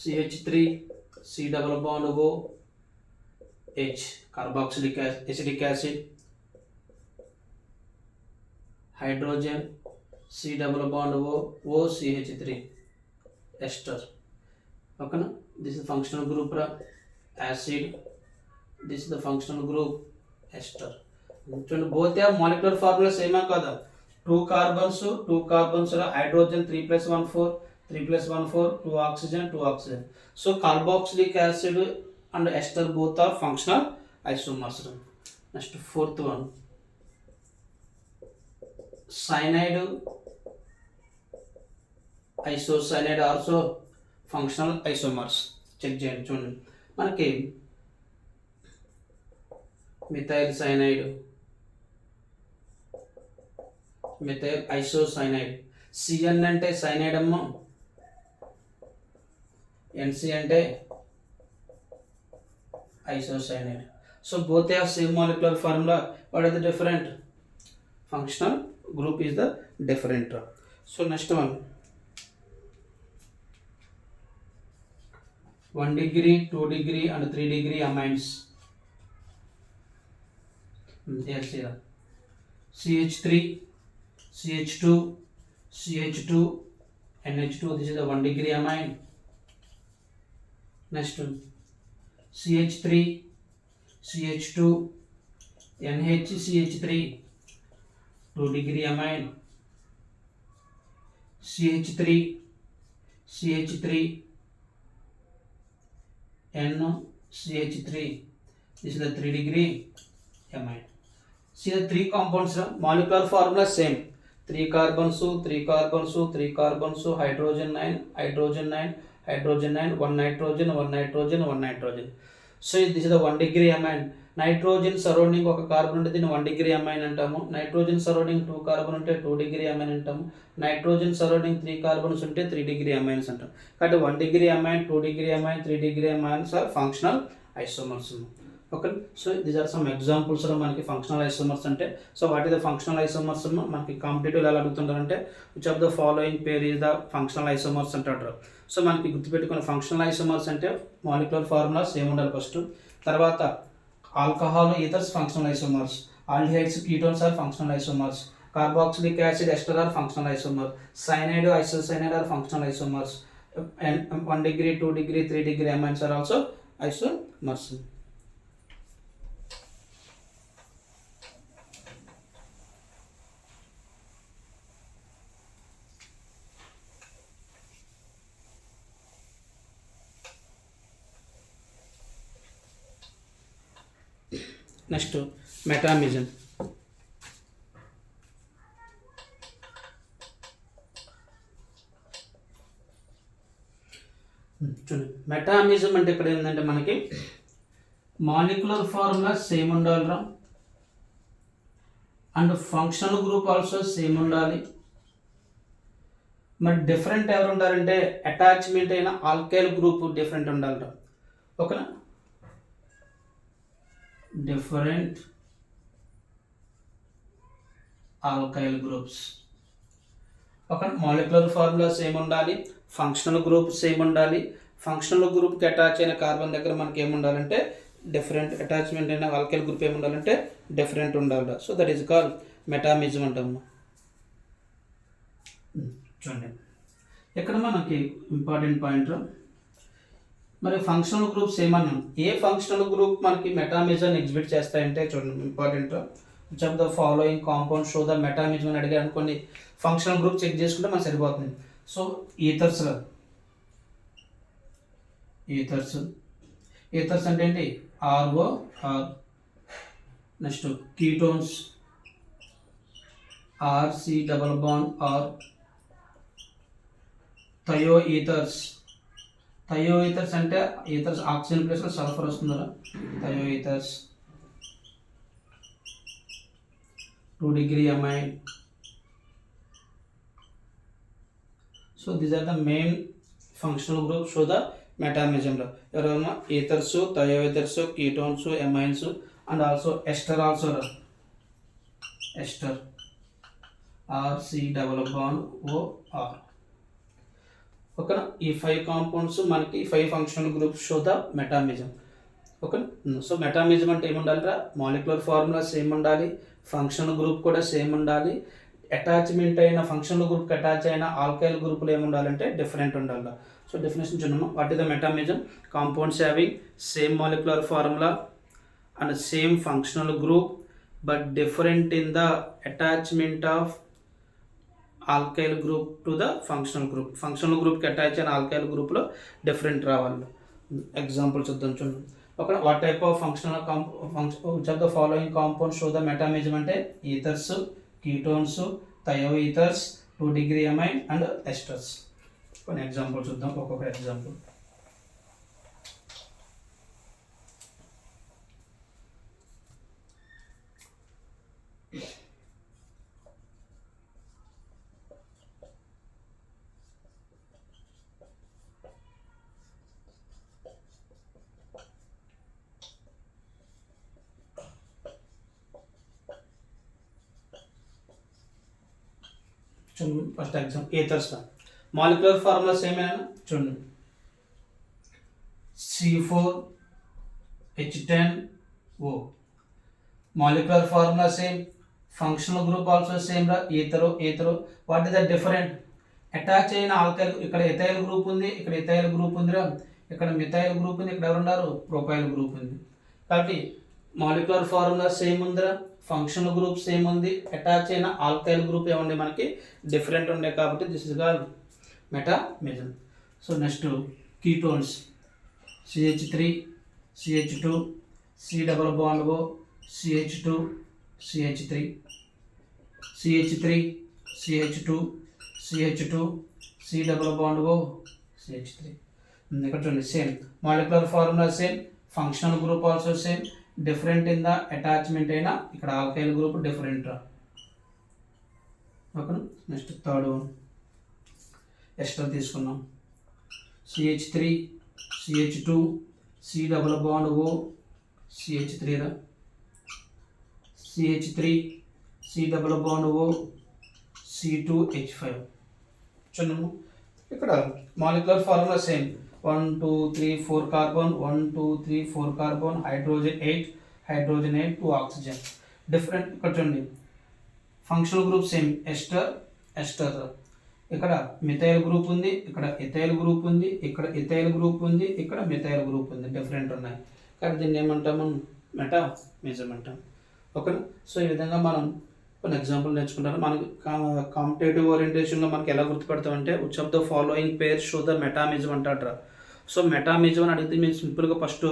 CH3 C double bond O H carboxylic acidic acid, hydrogen C double bond O CH3 ester. ఓకేనా. This is functional group రా acid, this is the functional group ester. చూడండి both have molecular formula సేమా కదా, two carbons hydrogen 3+1 4, 3+1 4, 2 oxygen, 2 oxygen. So carboxylic acid and ester both are functional isomers. Next fourth one, cyanide, isocyanide also functional isomers. Check చేయండి చూడండి, మనకి methyl cyanide, methyl isocyanide, CN అంటే cyanide అమ్మ, NC అంటే isocyanide. So both have same molecular formula. What is the different? Functional group is the different. So next one, 1 degree, 2 degree and 3 degree amines. Yes, here CH3, CH2, CH2, NH2. This is the 1 degree amine. Next one, CH3, CH2, NHCH3, 2 degree amine. CH3, CH3, NCH3. This is the 3 degree amine. See the three compounds, molecular formula same. 3 carbons, 3 carbons, 3 carbons, hydrogen 9, hydrogen 9, hydrogen 9, 1 nitrogen, 1 nitrogen, 1 nitrogen. So this is the 1 degree amine. Nitrogen surrounding ఒక carbon ఉంటే దీన్ని 1 degree amine అంటాము. Nitrogen surrounding 2 carbon ఉంటే 2 degree amine అంటాము. Nitrogen surrounding 3 carbons ఉంటే 3 degree amines అంటాం. కాబట్టి 1 degree amine, 2 degree amine, 3 degree amines are functional isomers. Okay, so these are some examples మనకి ఫంక్షనల్ ఐసోమర్స్ అంటే. So what is the functional isomers మనకి competitive ఎలా అడుగుతుంటారంటే which of the following pair is the functional isomers అంటారు. So మనకి గుర్తుపెట్టుకున్న functional isomers అంటే molecular formula same ఉండాలి ఫస్ట్. తర్వాత alcohol ethers functional isomers, aldehydes ketones are functional isomers, carboxylic acid ester are functional isomer, cyanide isocyanide are functional isomers, and 1 degree, 2 degree, 3 degree amines are also isomers. Next, metamizin. మెటామిజం అంటే ఇక్కడ ఏంటంటే మనకి molecular formula same ఉండాలిరా, and functional group also same ఉండాలి. మరి different ఎవరు ఉండాలంటే attachment అయిన ఆల్కైల్ గ్రూప్ డిఫరెంట్ ఉండాలిరా. ఓకేనా, డిఫరెంట్ ఆల్కైల్ గ్రూప్స్. ఒక మాలిక్యులర్ ఫార్ములా సేమ్ ఉండాలి, ఫంక్షనల్ గ్రూప్ సేమ్ ఉండాలి. ఫంక్షనల్ గ్రూప్కి అటాచ్ అయిన కార్బన్ దగ్గర మనకి ఏముండాలంటే డిఫరెంట్, అటాచ్మెంట్ అయిన ఆల్కైల్ గ్రూప్ ఏముండాలంటే డిఫరెంట్ ఉండాలి. So that is called metamerism అంటాము. చూడండి ఇక్కడ మనకి ఇంపార్టెంట్ పాయింట్, మరి ఫంక్షనల్ గ్రూప్స్ ఏమన్నాం, ఏ ఫంక్షనల్ గ్రూప్ మనకి మెటామిజం ఎగ్జిబిట్ చేస్తాయంటే చూడండి important, which of the following compound show the metamerism అని అడిగారు అనుకోండి, ఫంక్షనల్ గ్రూప్ చెక్ చేసుకుంటే మనకు సరిపోతుంది. సో ఈథర్స్ అంటే ఏంటి, ROR. Next ketones, RC double bond R. Thio ఈథర్స్ అంటే ఈథర్స్ ఆక్సిజన్ ప్లేస్లో సల్ఫర్ వస్తుంది కదా, thio ఈథర్స్. 2 degree amine. So these are the main functional groups show the metamizum. Everyone ethers, thioethers, ketones, amines, and also ester also. Ester, RC double bond OR. Okay, ఈ 5 compounds మనకి 5 functional groups show the metamerism. Okay, so metamerism అంటే ఏముండాలిరా, molecular formula same ఉండాలి, functional group కూడా same ఉండాలి, attachment అయిన functional గ్రూప్కి attach అయిన ఆల్కైల్ గ్రూపులు ఏమి ఉండాలంటే డిఫరెంట్ ఉండాలి. సో డెఫినేషన్ చూడము. What is the metamerism? Compounds having same molecular formula and same functional group but different in the attachment of alkyl group to the functional group. Functional గ్రూప్కి attach అయిన alkyl గ్రూప్లో different రావాలి. Example చూద్దాం చూడండి. ఒక what type of functional which of the following compounds show the metamerism అంటే ethers, ketones, thioethers, 2 degree amine and esters. కొన్ని example చూద్దాం, ఒక్కొక్క ఎగ్జాంపుల్. చూడండి first example ethers. Molecular formula సేమ్ ఏనా చూడండి. C4H10O. Molecular formula same, functional group also same రా. ఈథరో. What is the different? Attach అయిన ఆల్కైల్, ఇక్కడ ఎథైల్ గ్రూప్ ఉంది, ఇక్కడ ఎథైల్ గ్రూప్ ఉందిరా, ఇక్కడ మిథైల్ గ్రూప్ ఉంది, ఇక్కడ ఎవరున్నారు ప్రొపైల్ గ్రూప్ ఉంది. కాబట్టి మాలిక్యులర్ ఫార్ములా సేమ్ ఉందిరా, ఫంక్షనల్ గ్రూప్ సేమ్ ఉంది, అటాచ్ అయిన ఆల్కైల్ గ్రూప్ ఏముంది మనకి డిఫరెంట్ ఉండే కాబట్టి this is called metamerism. So next ketones. CH3 CH2 C double bond O CH2 CH3 CH3 CH2 CH2 C double bond O CH3. ఇక్కడ చూడండి same molecular formula same, functional group also same, different in the attachment అయినా ఇక్కడ alkyl group different రా. Okay. Next third one ester తీసుకున్నాం. CH3 CH2 C double bond O CH3 రా. CH3 C double bond O C2H5. చూడండి ఇక్కడ molecular formula same, 1 2 3 4 carbon, 1 2 3 4 carbon, hydrogen 8 2 oxygen. Different ఇక్కడ చూడండి functional group same, ester. ఇక్కడ methyl group ఉంది, ఇక్కడ ethyl group ఉంది, ఇక్కడ ఎథైల్ గ్రూప్ ఉంది, ఇక్కడ మిథైల్ గ్రూప్ ఉంది, డిఫరెంట్ ఉన్నాయి. కాబట్టి దీన్ని ఏమంటాము మెటామిజం అంటాం. ఓకేనా. సో ఈ విధంగా మనం కొన్ని ఎగ్జాంపుల్ నేర్చుకుంటారు. మనకి కాంపిటేటివ్ ఓరియంటేషన్లో మనకి ఎలా గుర్తుపెడతామంటే which of the following pairs show the metamerism అంటారా. సో మెటామిజం అని అడిగితే మీరు సింపుల్గా ఫస్ట్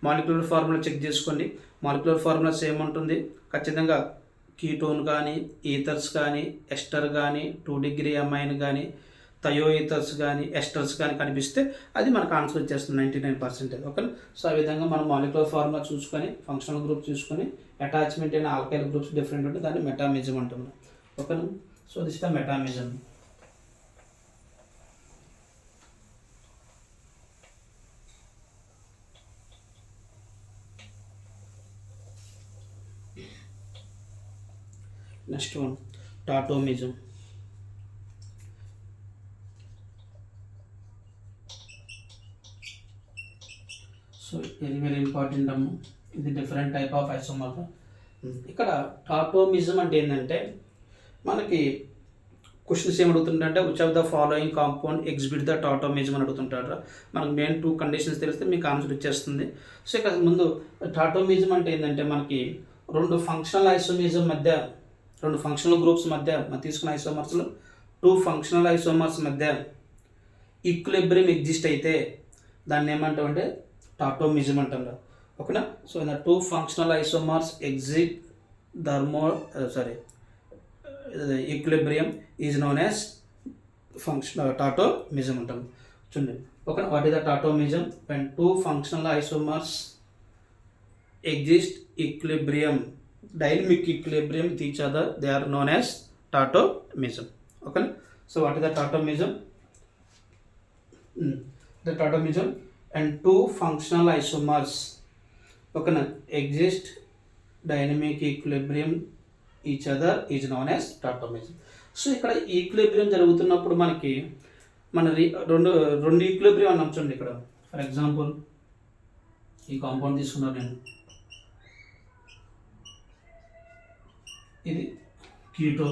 మాలిక్యులర్ ఫార్ములా చెక్ చేసుకోండి. మాలిక్యులర్ ఫార్ములా సేమ్ ఉంటుంది ఖచ్చితంగా. కీటోన్ కానీ, ఈథర్స్ కానీ, ఎస్టర్ కానీ, 2 degree amine కానీ, థయోఈథర్స్ కానీ, ఎస్టర్స్ కానీ కనిపిస్తే అది మనకు ఆన్సర్ వచ్చేస్తుంది 99%. ఓకే. సో ఆ విధంగా మనం మాలిక్యులర్ ఫార్ములా చూసుకొని, ఫంక్షనల్ గ్రూప్ చూసుకొని, అటాచ్మెంట్ అయిన ఆల్కైల్ గ్రూప్స్ డిఫరెంట్ ఉంటే దాన్ని మెటామిజం అంటున్నాం. ఓకేనా. So this the metamerism. Next one tautomerism. So very very important అమ్మ. ఇది డిఫరెంట్ టైప్ ఆఫ్ ఐసోమర్. ఇక్కడ టాటోమిజం అంటే ఏంటంటే మనకి క్వశ్చన్స్ ఏమి అడుగుతుంటే which of the following compound exhibit the tautomerism అని అడుగుతుంటారు. మనకు మెయిన్ 2 conditions తెలిస్తే మీకు ఆన్సర్ వచ్చేస్తుంది. సో ఇక్కడ ముందు టాటోమిజం అంటే ఏంటంటే మనకి 2 ఫంక్షనల్ ఐసోమిజం మధ్య, 2 ఫంక్షనల్ గ్రూప్స్ మధ్య మనం తీసుకున్న ఐసోమర్స్లో 2 ఫంక్షనల్ ఐసోమర్స్ మధ్య ఈక్విలిబ్రియం ఎగ్జిస్ట్ అయితే దాన్ని ఏమంటామంటే టాటోమిజం అంటాం. ఓకేనా. So in the 2 functional isomers exit equilibrium is known as tautomerism అంటాం. చూడండి. Okay. What is the tautomerism? when 2 functional isomers exist equilibrium, dynamic equilibrium with each other, they are known as tautomerism. Okay. So what is the tautomerism? The tautomerism and 2 functional isomers okay exist dynamic equilibrium each other is known as tautomerism. So ఇక్కడ equilibrium జరుగుతున్నప్పుడు మనకి రెండు equilibrium అన్నాం. చూడండి ఇక్కడ for example ఈ compound తీసుకున్నాను నేను, ఇది కీటో,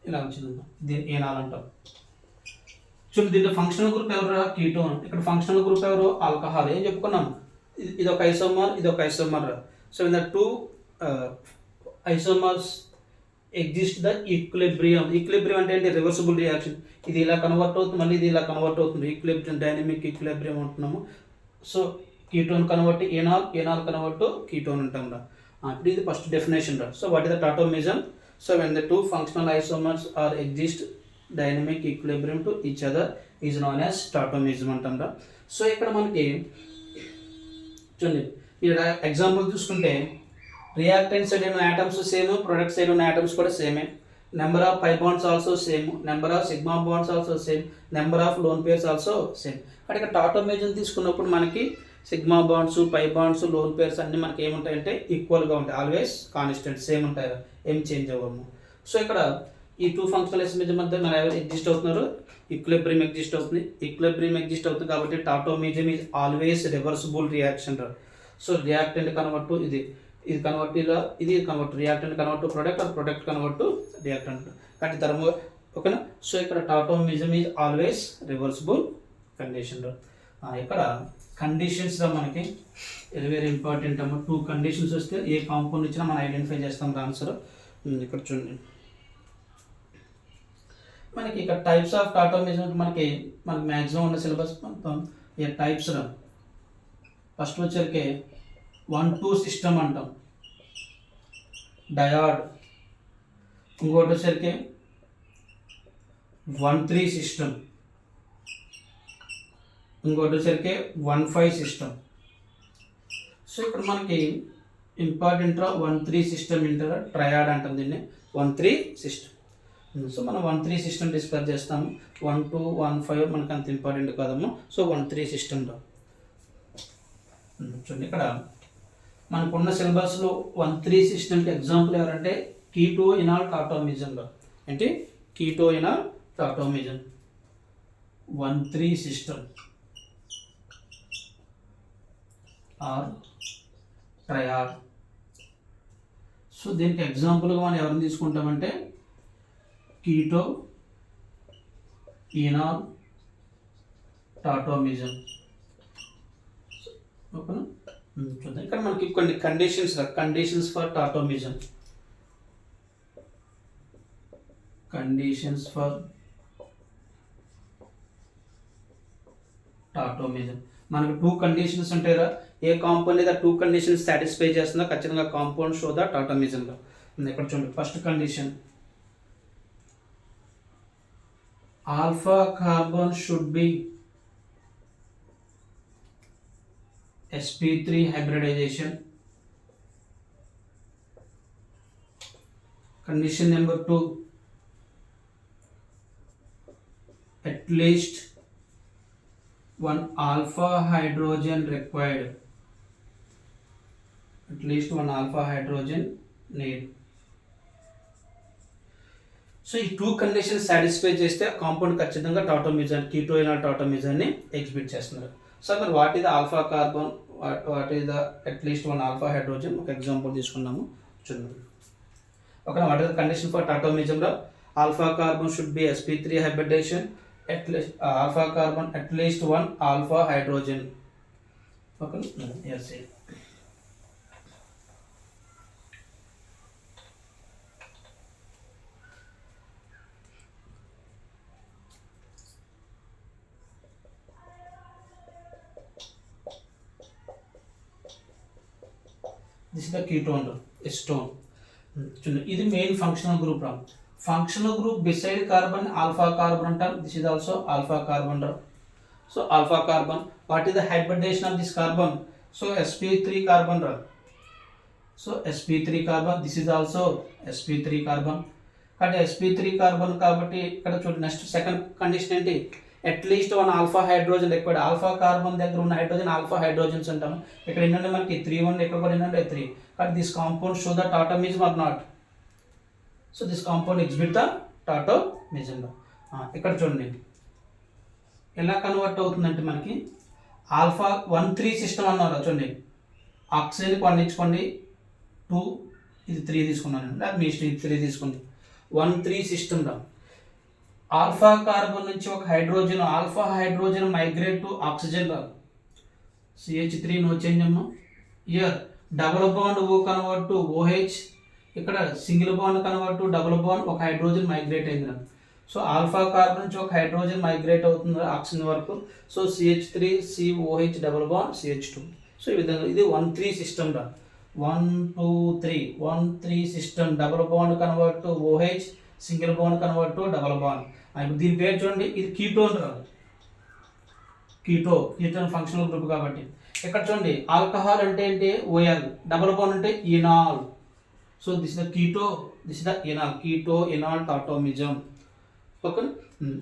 ఇలా వచ్చింది, దీన్ని ఏనాల్ అంటాం. చూడండి దీంట్లో ఫంక్షనల్ గ్రూప్ ఎవరు? కీటోన్. ఇక్కడ ఫంక్షనల్ గ్రూప్ ఎవరు? ఆల్కహాల్. ఏం చెప్పుకున్నాం? ఇది ఒక ఐసోమర్, ఇది ఒక isomer. So in the two isomers exist the equilibrium. Equilibrium అంటే ఏంటి? Reversible reaction. ఇది ఇలా కన్వర్ట్ అవుతుంది, మళ్ళీ ఇది ఇలా కన్వర్ట్ అవుతుంది. ఈక్విలిబ్రియం, డైనమిక్ ఈక్విలిబ్రియం అంటున్నాము. So ketone convert enol, enol convert ketone అంటాం రా. ఇప్పుడు ఇది ఫస్ట్ డెఫినేషన్ రా. So what is the tautomerism? So when the two functional isomers are exist dynamic equilibrium to each other is known as tautomerism అంటాం రా. So ఇక్కడ మనకి చూడండి, ఇక్కడ ఎగ్జాంపుల్ చూసుకుంటే రియాక్టెంట్ సైడ్ ఉన్న ఆటమ్స్ సేమ్, ప్రొడక్ట్ సైడ్ ఉన్న ఆటమ్స్ కూడా సేమే. Number of pi bonds also same, number of sigma bonds also same, number of lone pairs also same. కానీ ఇక్కడ టాటోమిజం తీసుకున్నప్పుడు మనకి sigma bonds, pi bonds, lone pairs అన్నీ మనకి ఏముంటాయంటే ఈక్వల్గా ఉంటాయి, ఆల్వేస్ కాన్స్టెంట్ సేమ్ ఉంటాయి, ఏం చేంజ్ అవ్వము. సో ఇక్కడ ఈ టూ ఫంక్షనల్ ఐసోమర్స్ మధ్య మన ఎవరు ఎగ్జిస్ట్ అవుతున్నారు? ఈక్విలిబ్రియం ఎగ్జిస్ట్ అవుతుంది. ఈక్విలిబ్రియం ఎగ్జిస్ట్ అవుతుంది కాబట్టి tautomerism is always reversible reaction. So reactant convert ఇది, ఇది కన్వర్ట్ ఇలా, ఇది convert, reactant convert to product, or product convert to reactant. కాబట్టి థర్మో, ఓకేనా. సో ఇక్కడ tautomerism is always reversible condition. ఇక్కడ కండిషన్స్ మనకి వెరీ వెరీ ఇంపార్టెంట్ అమ్మ. టూ కండిషన్స్ వస్తే ఏ కాంపౌండ్ ఇచ్చినా మనం ఐడెంటిఫై చేస్తాం ఆన్సర్. ఇక్కడ చూడండి, మనకి ఇక్కడ టైప్స్ ఆఫ్ టాటోమిజం మనకి మ్యాక్సిమం ఉన్న సిలబస్ మొత్తం ఈ టైప్స్ రా. ఫస్ట్ వచ్చరికి 1-2 సిస్టమ్ అంటాం, డయాడ్. ఇంకోటి వచ్చరికి 1-3 సిస్టమ్, ఇంకోటి వచ్చరికి 1-5 సిస్టమ్. సో ఇక్కడ మనకి ఇంపార్టెంట్ 1-3 సిస్టమ్ ఇంటర్ ట్రయాడ్ అంటాం దీన్ని, 1-3 సిస్టమ్. సో మనం 1-3 సిస్టమ్ డిస్కస్ చేస్తాము. 1-2, 1-5 మనకు అంత ఇంపార్టెంట్ కాదమ్మా. సో 1-3 సిస్టంలో చూడండి, ఇక్కడ మనకున్న సిలబస్లో 1-3 సిస్టమ్కి ఎగ్జాంపుల్ ఎవరంటే కీటో ఇనాల్ టాటోమిజంలో. ఏంటి? Keto enol tautomerism 1-3 system or triad. So దీనికి ఎగ్జాంపుల్గా మనం ఎవరిని తీసుకుంటామంటే కీటో ఇనాల్ టాటోమిజం. ఓకేనా. చూద్దాం ఇక్కడ మనకి కొన్ని కండిషన్స్ ఫర్ టాటోమిజం. కండిషన్స్ ఫర్ టాటోమిజం మనకు 2 కండిషన్స్ ఉంటాయిరా. ఏ కాంపౌండ్ లేదా 2 కండిషన్స్ సాటిస్ఫై చేస్తుందో ఖచ్చితంగా కాంపౌండ్ షో ద టాటోమిజంలో. ఇక్కడ చూడండి, first condition alpha carbon should be sp3 hybridization. Condition number 2, at least one alpha hydrogen required. At least one alpha hydrogen need. So ఈ 2 conditions satisfy చేస్తే compound ఖచ్చితంగా tautomerism, keto enol టాటోమిజాన్ని exhibit చేస్తున్నారు. So మరి what is the alpha carbon, what is the at least 1 alpha hydrogen? ఒక example తీసుకున్నాము చూడండి. Okay, what is the condition for టాటోమిజంలో? Alpha carbon should be sp3 hybridization, at least alpha carbon at least 1 alpha hydrogen. Okay, yes. This is the ketone, acetone. ఇది main functional group రా. Functional group beside carbon alpha carbon అంటాం. This is also alpha carbon రా. So alpha carbon, what is the hybridization of this carbon? So sp3 carbon రా. So sp3 carbon, this is also sp3 carbon. కాబట్టి sp3 carbon కాబట్టి ఇక్కడ చూడండి, next second condition ఏంటి? At least 1 alpha hydrogen required. Alpha carbon దగ్గర ఉన్న hydrogen alpha hydrogens అంటాము. ఇక్కడ ఏంటంటే మనకి 3 1, ఇక్కడ కూడా ఏంటంటే 3. but this compound show the tautomism or not? So this compound exhibit the tautomism. ఇక్కడ చూడండి ఎలా కన్వర్ట్ అవుతుందంటే మనకి ఆల్ఫా 1-3 సిస్టమ్ అన్నారు. చూడండి, ఆక్సిజన్కి 1 ఇచ్చుకోండి, 2 ఇది 3 తీసుకున్నాను, లేదా మీ ఇష్టం 3 తీసుకోండి. 1,3 సిస్టమ్ రా. ఆల్ఫా కార్బన్ నుంచి ఒక hydrogen, alpha hydrogen migrate to oxygen రా. CH3 నో చేంజ్ అమ్మా. Year double bond O convert to OH, ఇక్కడ single bond convert to double bond, ఒక హైడ్రోజన్ మైగ్రేట్ అయింది. సో ఆల్ఫా కార్బన్ నుంచి ఒక హైడ్రోజన్ మైగ్రేట్ అవుతుంది ఆక్సిజన్ వరకు. So CH3 COH double bond CH2. So ఈ విధంగా ఇది 1,3 సిస్టమ్ రా. 1 2 3 1,3 system. Double bond convert to OH, single bond convert to double bond. ఇప్పుడు దీని పేరు చూడండి, ఇది కీటోన్ రా. కీటోన్ ఫంక్షనల్ గ్రూప్ కాబట్టి. ఇక్కడ చూడండి ఆల్కహాల్ అంటే ఏంటి OL, డబుల్ బాండ్ అంటే enol. So this the keto, this the enol, keto enol tautomerism. Okay.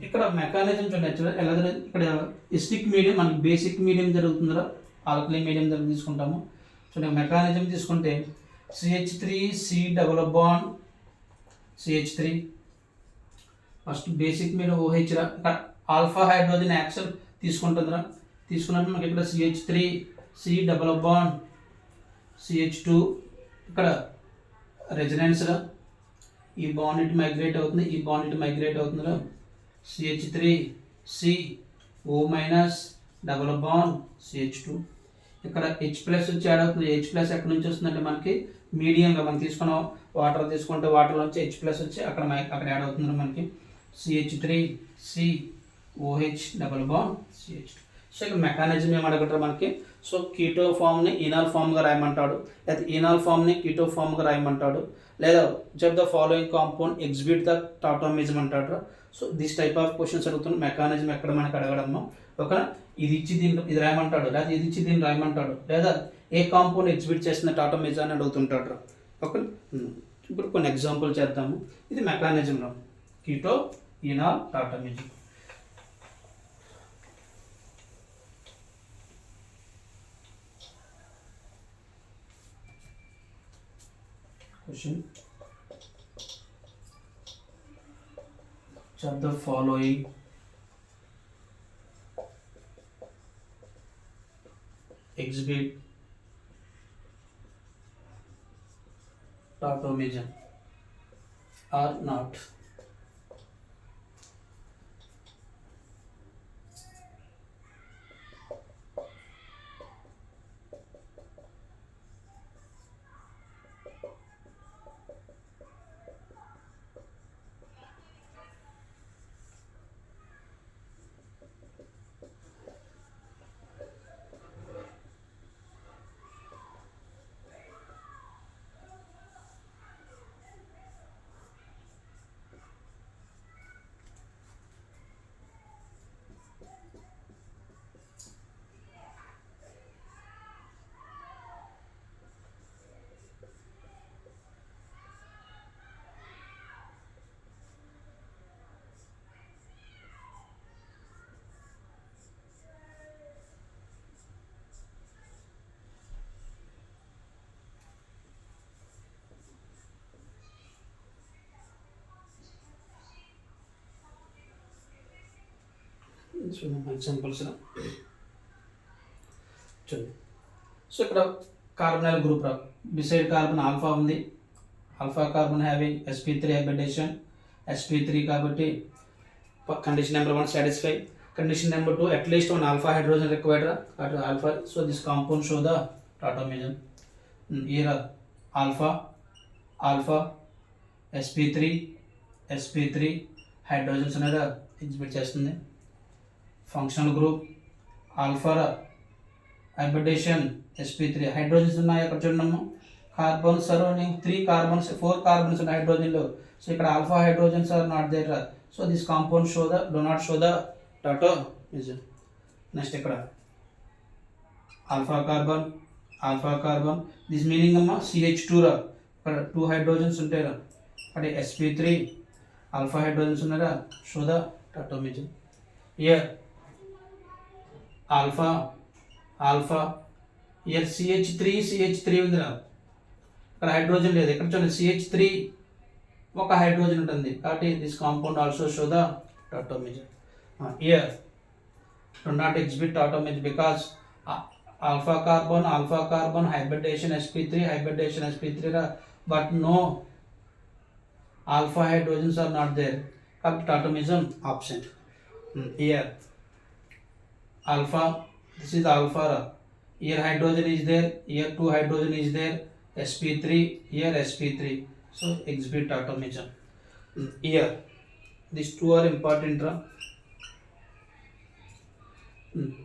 ఇక్కడ మెకానిజం చూడండి ఎలా. ఇక్కడ ఎసిడిక్ మీడియం మనకి బేసిక్ మీడియం జరుగుతుందిరా, ఆల్కలీ మీడియం దగ్గర తీసుకుంటాము. చూడండి మెకానిజం తీసుకుంటే CH3 C double bond CH3, first basic medium OH రా. ఇక్కడ ఆల్ఫా హైడ్రోజన్ యాక్సెల్ తీసుకుంటుందిరా. తీసుకున్నప్పుడు మనకి ఇక్కడ CH3 C double bond CH2, ఇక్కడ రెజనెన్స్ రా. ఈ బాండ్ ఇటు మైగ్రేట్ అవుతుంది, ఈ బాండ్ ఇటు మైగ్రేట్ అవుతుందిరా. CH3 C O minus double bond CH2, ఇక్కడ H ప్లస్ వచ్చి యాడ్ అవుతుంది. H ప్లస్ ఎక్కడి నుంచి వస్తుందంటే మనకి మీడియంగా మనం తీసుకున్న వాటర్ తీసుకుంటే వాటర్ నుంచి H ప్లస్ వచ్చి అక్కడ యాడ్ అవుతుంది మనకి. CH3 C OH double bond CH2. So ఇక్కడ మెకానిజం ఏమడగట్టారు మనకి. సో కీటో ఫామ్ని ఇనాల్ ఫామ్గా రాయమంటాడు, లేదా ఇనాల్ ఫామ్ని కీటో ఫామ్గా రాయమంటాడు, లేదా జబ్ the following compound exhibit the tautomerism అంటాడు. So this type of questions అడుగుతున్నాం. మెకానిజం ఎక్కడ మనకి అడగడమ్మా. ఒక ఇది ఇచ్చి దీన్ని ఇది రాయమంటాడు, లేదా ఇది ఇచ్చి దీన్ని రాయమంటాడు, లేదా ఏ కాంపౌండ్ ఎగ్జిబిట్ చేసిన టాటోమిజం అని అడుగుతుంటాడు. ఓకే. ఇప్పుడు కొన్ని ఎగ్జాంపుల్ చేద్దాము. ఇది మెకానిజంలో keto enol tautomerism. Question. Which of the following exhibit tautomism or not? చూడండి ఎగ్జాంపుల్స్ చూడండి. సో ఇక్కడ కార్బనైల్ గ్రూప్ రా. బిసైడ్ కార్బన్ ఆల్ఫా ఉంది, alpha carbon having sp3 hybridisation, sp3 కాబట్టి condition number 1 satisfy. Condition number 2 at least one alpha hydrogen required alpha. So this compound show the tautomerism. Here alpha alpha sp3 hydrogens అనేది exhibit చేస్తుంది. Functional group alpha hybridisation sp3 hydrogens ఉన్నాయి. అక్కడ చూడము carbon surrounding 4 carbons ఉన్నాయి హైడ్రోజన్లో. So ఇక్కడ alpha hydrogens are not there. So this compound do not show the tautomerism. Next ఇక్కడ alpha carbon this meaning అమ్మా CH2 రా. ఇక్కడ 2 హైడ్రోజన్స్ ఉంటాయి రా. ఇక్కడ sp3 ఆల్ఫా హైడ్రోజన్స్ ఉన్నారా, show the tautomerism. Here alpha here CH3 ఉందిరా. ఇక్కడ హైడ్రోజన్ లేదు. ఇక్కడ చూడండి CH3 ఒక హైడ్రోజన్ ఉంటుంది కాబట్టి this compound also show the tautomerism. Here do not exhibit tautomerism because alpha carbon hybridisation sp3 రా, but no alpha hydrogens are not there. Tautomism absent. Here alpha, this is alpha. Here hydrogen is there, here 2 hydrogen is there, sp3, here sp3, so exhibit tautomism. Here these two are important.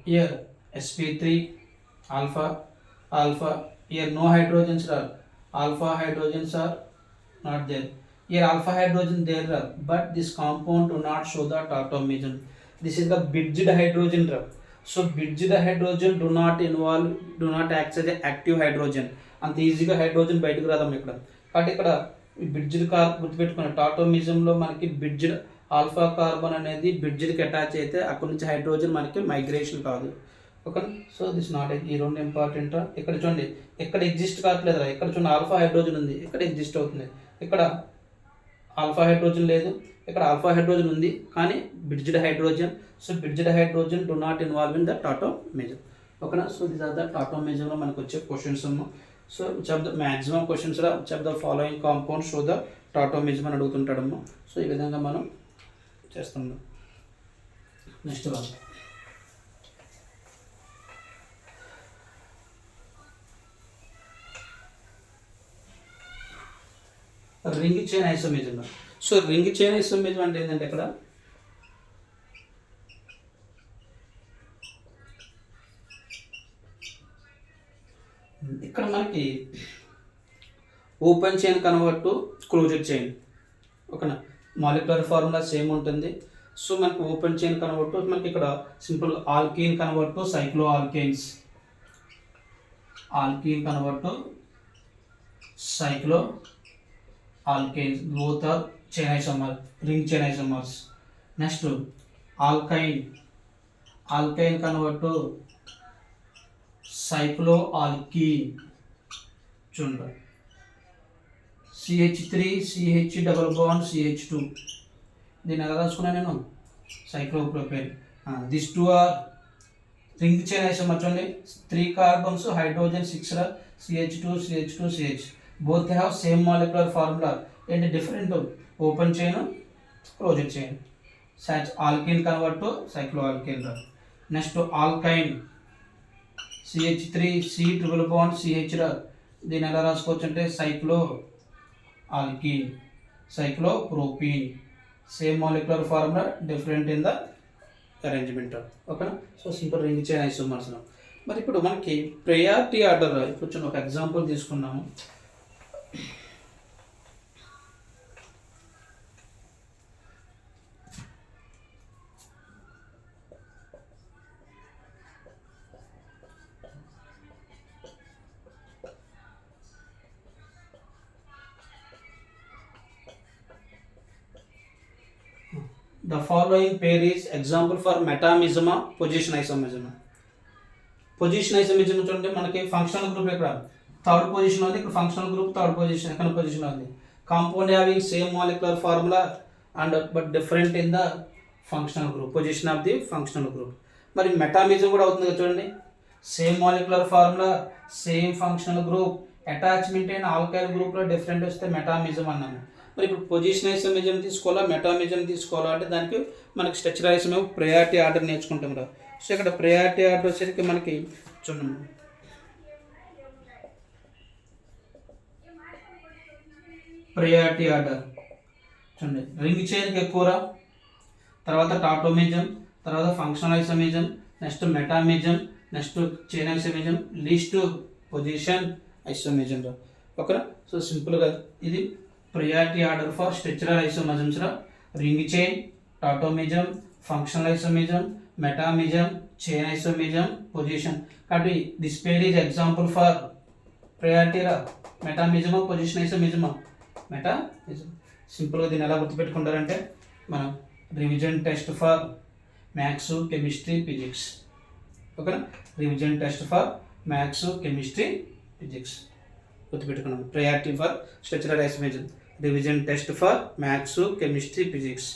Here sp3 alpha, here no hydrogens are, alpha hydrogens are not there. Here alpha hydrogen there are, but this compound do not show the tautomism. This is the bridged hydrogen. So bridged hydrogen do not act as an active hydrogen. అంత ఈజీగా hydrogen బయటకు రాదాం ఇక్కడ. కాబట్టి ఇక్కడ bridged గుర్తుపెట్టుకున్న టాటోమిజంలో మనకి bridged alpha carbon అనేది బ్రిడ్జ్కి attach అయితే అక్కడ నుంచి హైడ్రోజన్ మనకి మైగ్రేషన్ కాదు. ఓకే, సో దిస్ నాట్ ఈ రెండు ఇంపార్టెంట్. ఇక్కడ చూడండి, ఎక్కడ ఎగ్జిస్ట్ కావట్లేదురా, ఇక్కడ చూడండి ఆల్ఫా హైడ్రోజన్ ఉంది, ఇక్కడ ఎగ్జిస్ట్ అవుతుంది. ఇక్కడ ఆల్ఫా హైడ్రోజన్ లేదు, ఇక్కడ ఆల్ఫా హైడ్రోజన్ ఉంది కానీ bridged hydrogen. So bridged hydrogen do not involve in the tautomerism. ఓకేనా, సో దిస్ ఆర్ ద టాటోమిజంలో మనకు వచ్చే questions. So which of the maximum questions which of the following compound show the tautomerism అని అడుగుతుంటాడమ్మా. సో ఈ విధంగా మనం చేస్తున్నాం. Next one, ring chain isomerism. So ring chain isomerism అంటే ఏంటంటే ఇక్కడ మనకి open chain convert to closed chain. ఓకేనా, మాలిక్యులర్ ఫార్ములా సేమ్ ఉంటుంది. సో మనకి ఓపెన్ చైన్ కన్వర్ట్ టు, మనకి ఇక్కడ simple alkyne convert to సైక్లో alkanes, alkyne convert to సైక్లో alkanes, both are chain isomer, ring chain isomers. Next alkyne convert to cycloalkene. చూడండి, CH3 CH double bond CH2, దీన్ని ఎలా రాసుకున్నా నేను, cyclopropane. This two are ring chain isomer. చూడండి 3 carbons, hydrogen 6 CH2 CH2 CH. Both have same molecular formula and different open chain, closed chain. Such alkene convert to cycloalkane. Next alkyne, CH3 C triple bond CH. దీని ఎలా రాసుకోవచ్చు అంటే cycloalkene, cyclopropene. Same molecular formula, different in the arrangement. ఓకేనా, so simple ring chain isomers. మరి ఇప్పుడు మనకి priority order, ఇప్పుడు ఒక ఎగ్జాంపుల్ తీసుకున్నాము. The following pair is example for metamizum, position isomerism. Position isomerism చూడండి, మనకి ఫంక్షనల్ గ్రూప్ ఇక్కడ థర్డ్ పొజిషన్ ఉంది, ఇక్కడ ఫంక్షనల్ గ్రూప్ థర్డ్ పొజిషన్, ఎక్కడ పొజిషన్ ఉంది. Compound having same molecular formula and but different in the functional group, position of the functional group. మరి metamerism కూడా అవుతుంది కదా చూడండి, same molecular formula, same functional group, attachment అయిన ఆల్కైల్ గ్రూప్లో different వస్తే మెటామిజం అన్నాము. మరి ఇప్పుడు పొజిషన్ ఐసోమిజం తీసుకోవాలా, మెటామిజం తీసుకోవాలా అంటే దానికి మనకి స్ట్రక్చర్ ఐసోమిజం ప్రయారిటీ ఆర్డర్ నేర్చుకుంటాం కదా. సో ఇక్కడ ప్రయారిటీ ఆర్డర్ వచ్చేసరికి మనకి చూడండి, ప్రయారిటీ ఆర్డర్ చూడండి, రింగ్ చైన్కి ఎక్కువరా, తర్వాత టాటోమిజం, తర్వాత functional isomerism, next metamerism, next chain isomerism, least position isomerism రా. ఓకేనా, సో సింపుల్గా ఇది priority order for structural isomerisms రా. Ring chain, tautomerism, functional isomerism, metamerism, chain isomerism, position. కాబట్టి this pair is example for priority రా. మెటామిజమా, పొజిషన్ ఐసోమిజమా, మెటామిజం. సింపుల్గా దీన్ని ఎలా గుర్తుపెట్టుకుంటారంటే మనం revision test for maths, chemistry, physics. ఓకేనా, revision test for maths, chemistry, physics గుర్తుపెట్టుకున్నాం. Priority for structural isomerism, revision test for maths, chemistry, physics,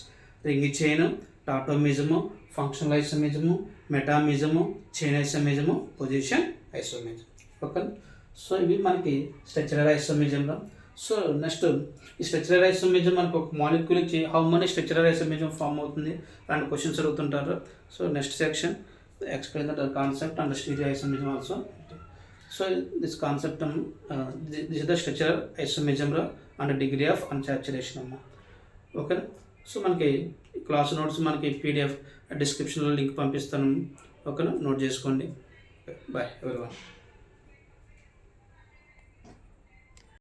ring chain, tautomerism, functional isomerism, metamerism, chain isomerism, position isomerism. Okay, so ఇవి మనకి structural ఐసోమిజంలో. So next ఈ structural isomerism మనకు ఒక molecule how many structural isomerism form అవుతుంది అలాంటి questions అడుగుతుంటారు. So next section explain the concept and stereo isomerism also. So this concept this is the structural isomerism and degree of unsaturation అమ్మ. ఓకేనా. So మనకి class notes మనకి PDF డిస్క్రిప్షన్లో link పంపిస్తాను. ఓకేనా, నోట్ చేసుకోండి. Bye everyone.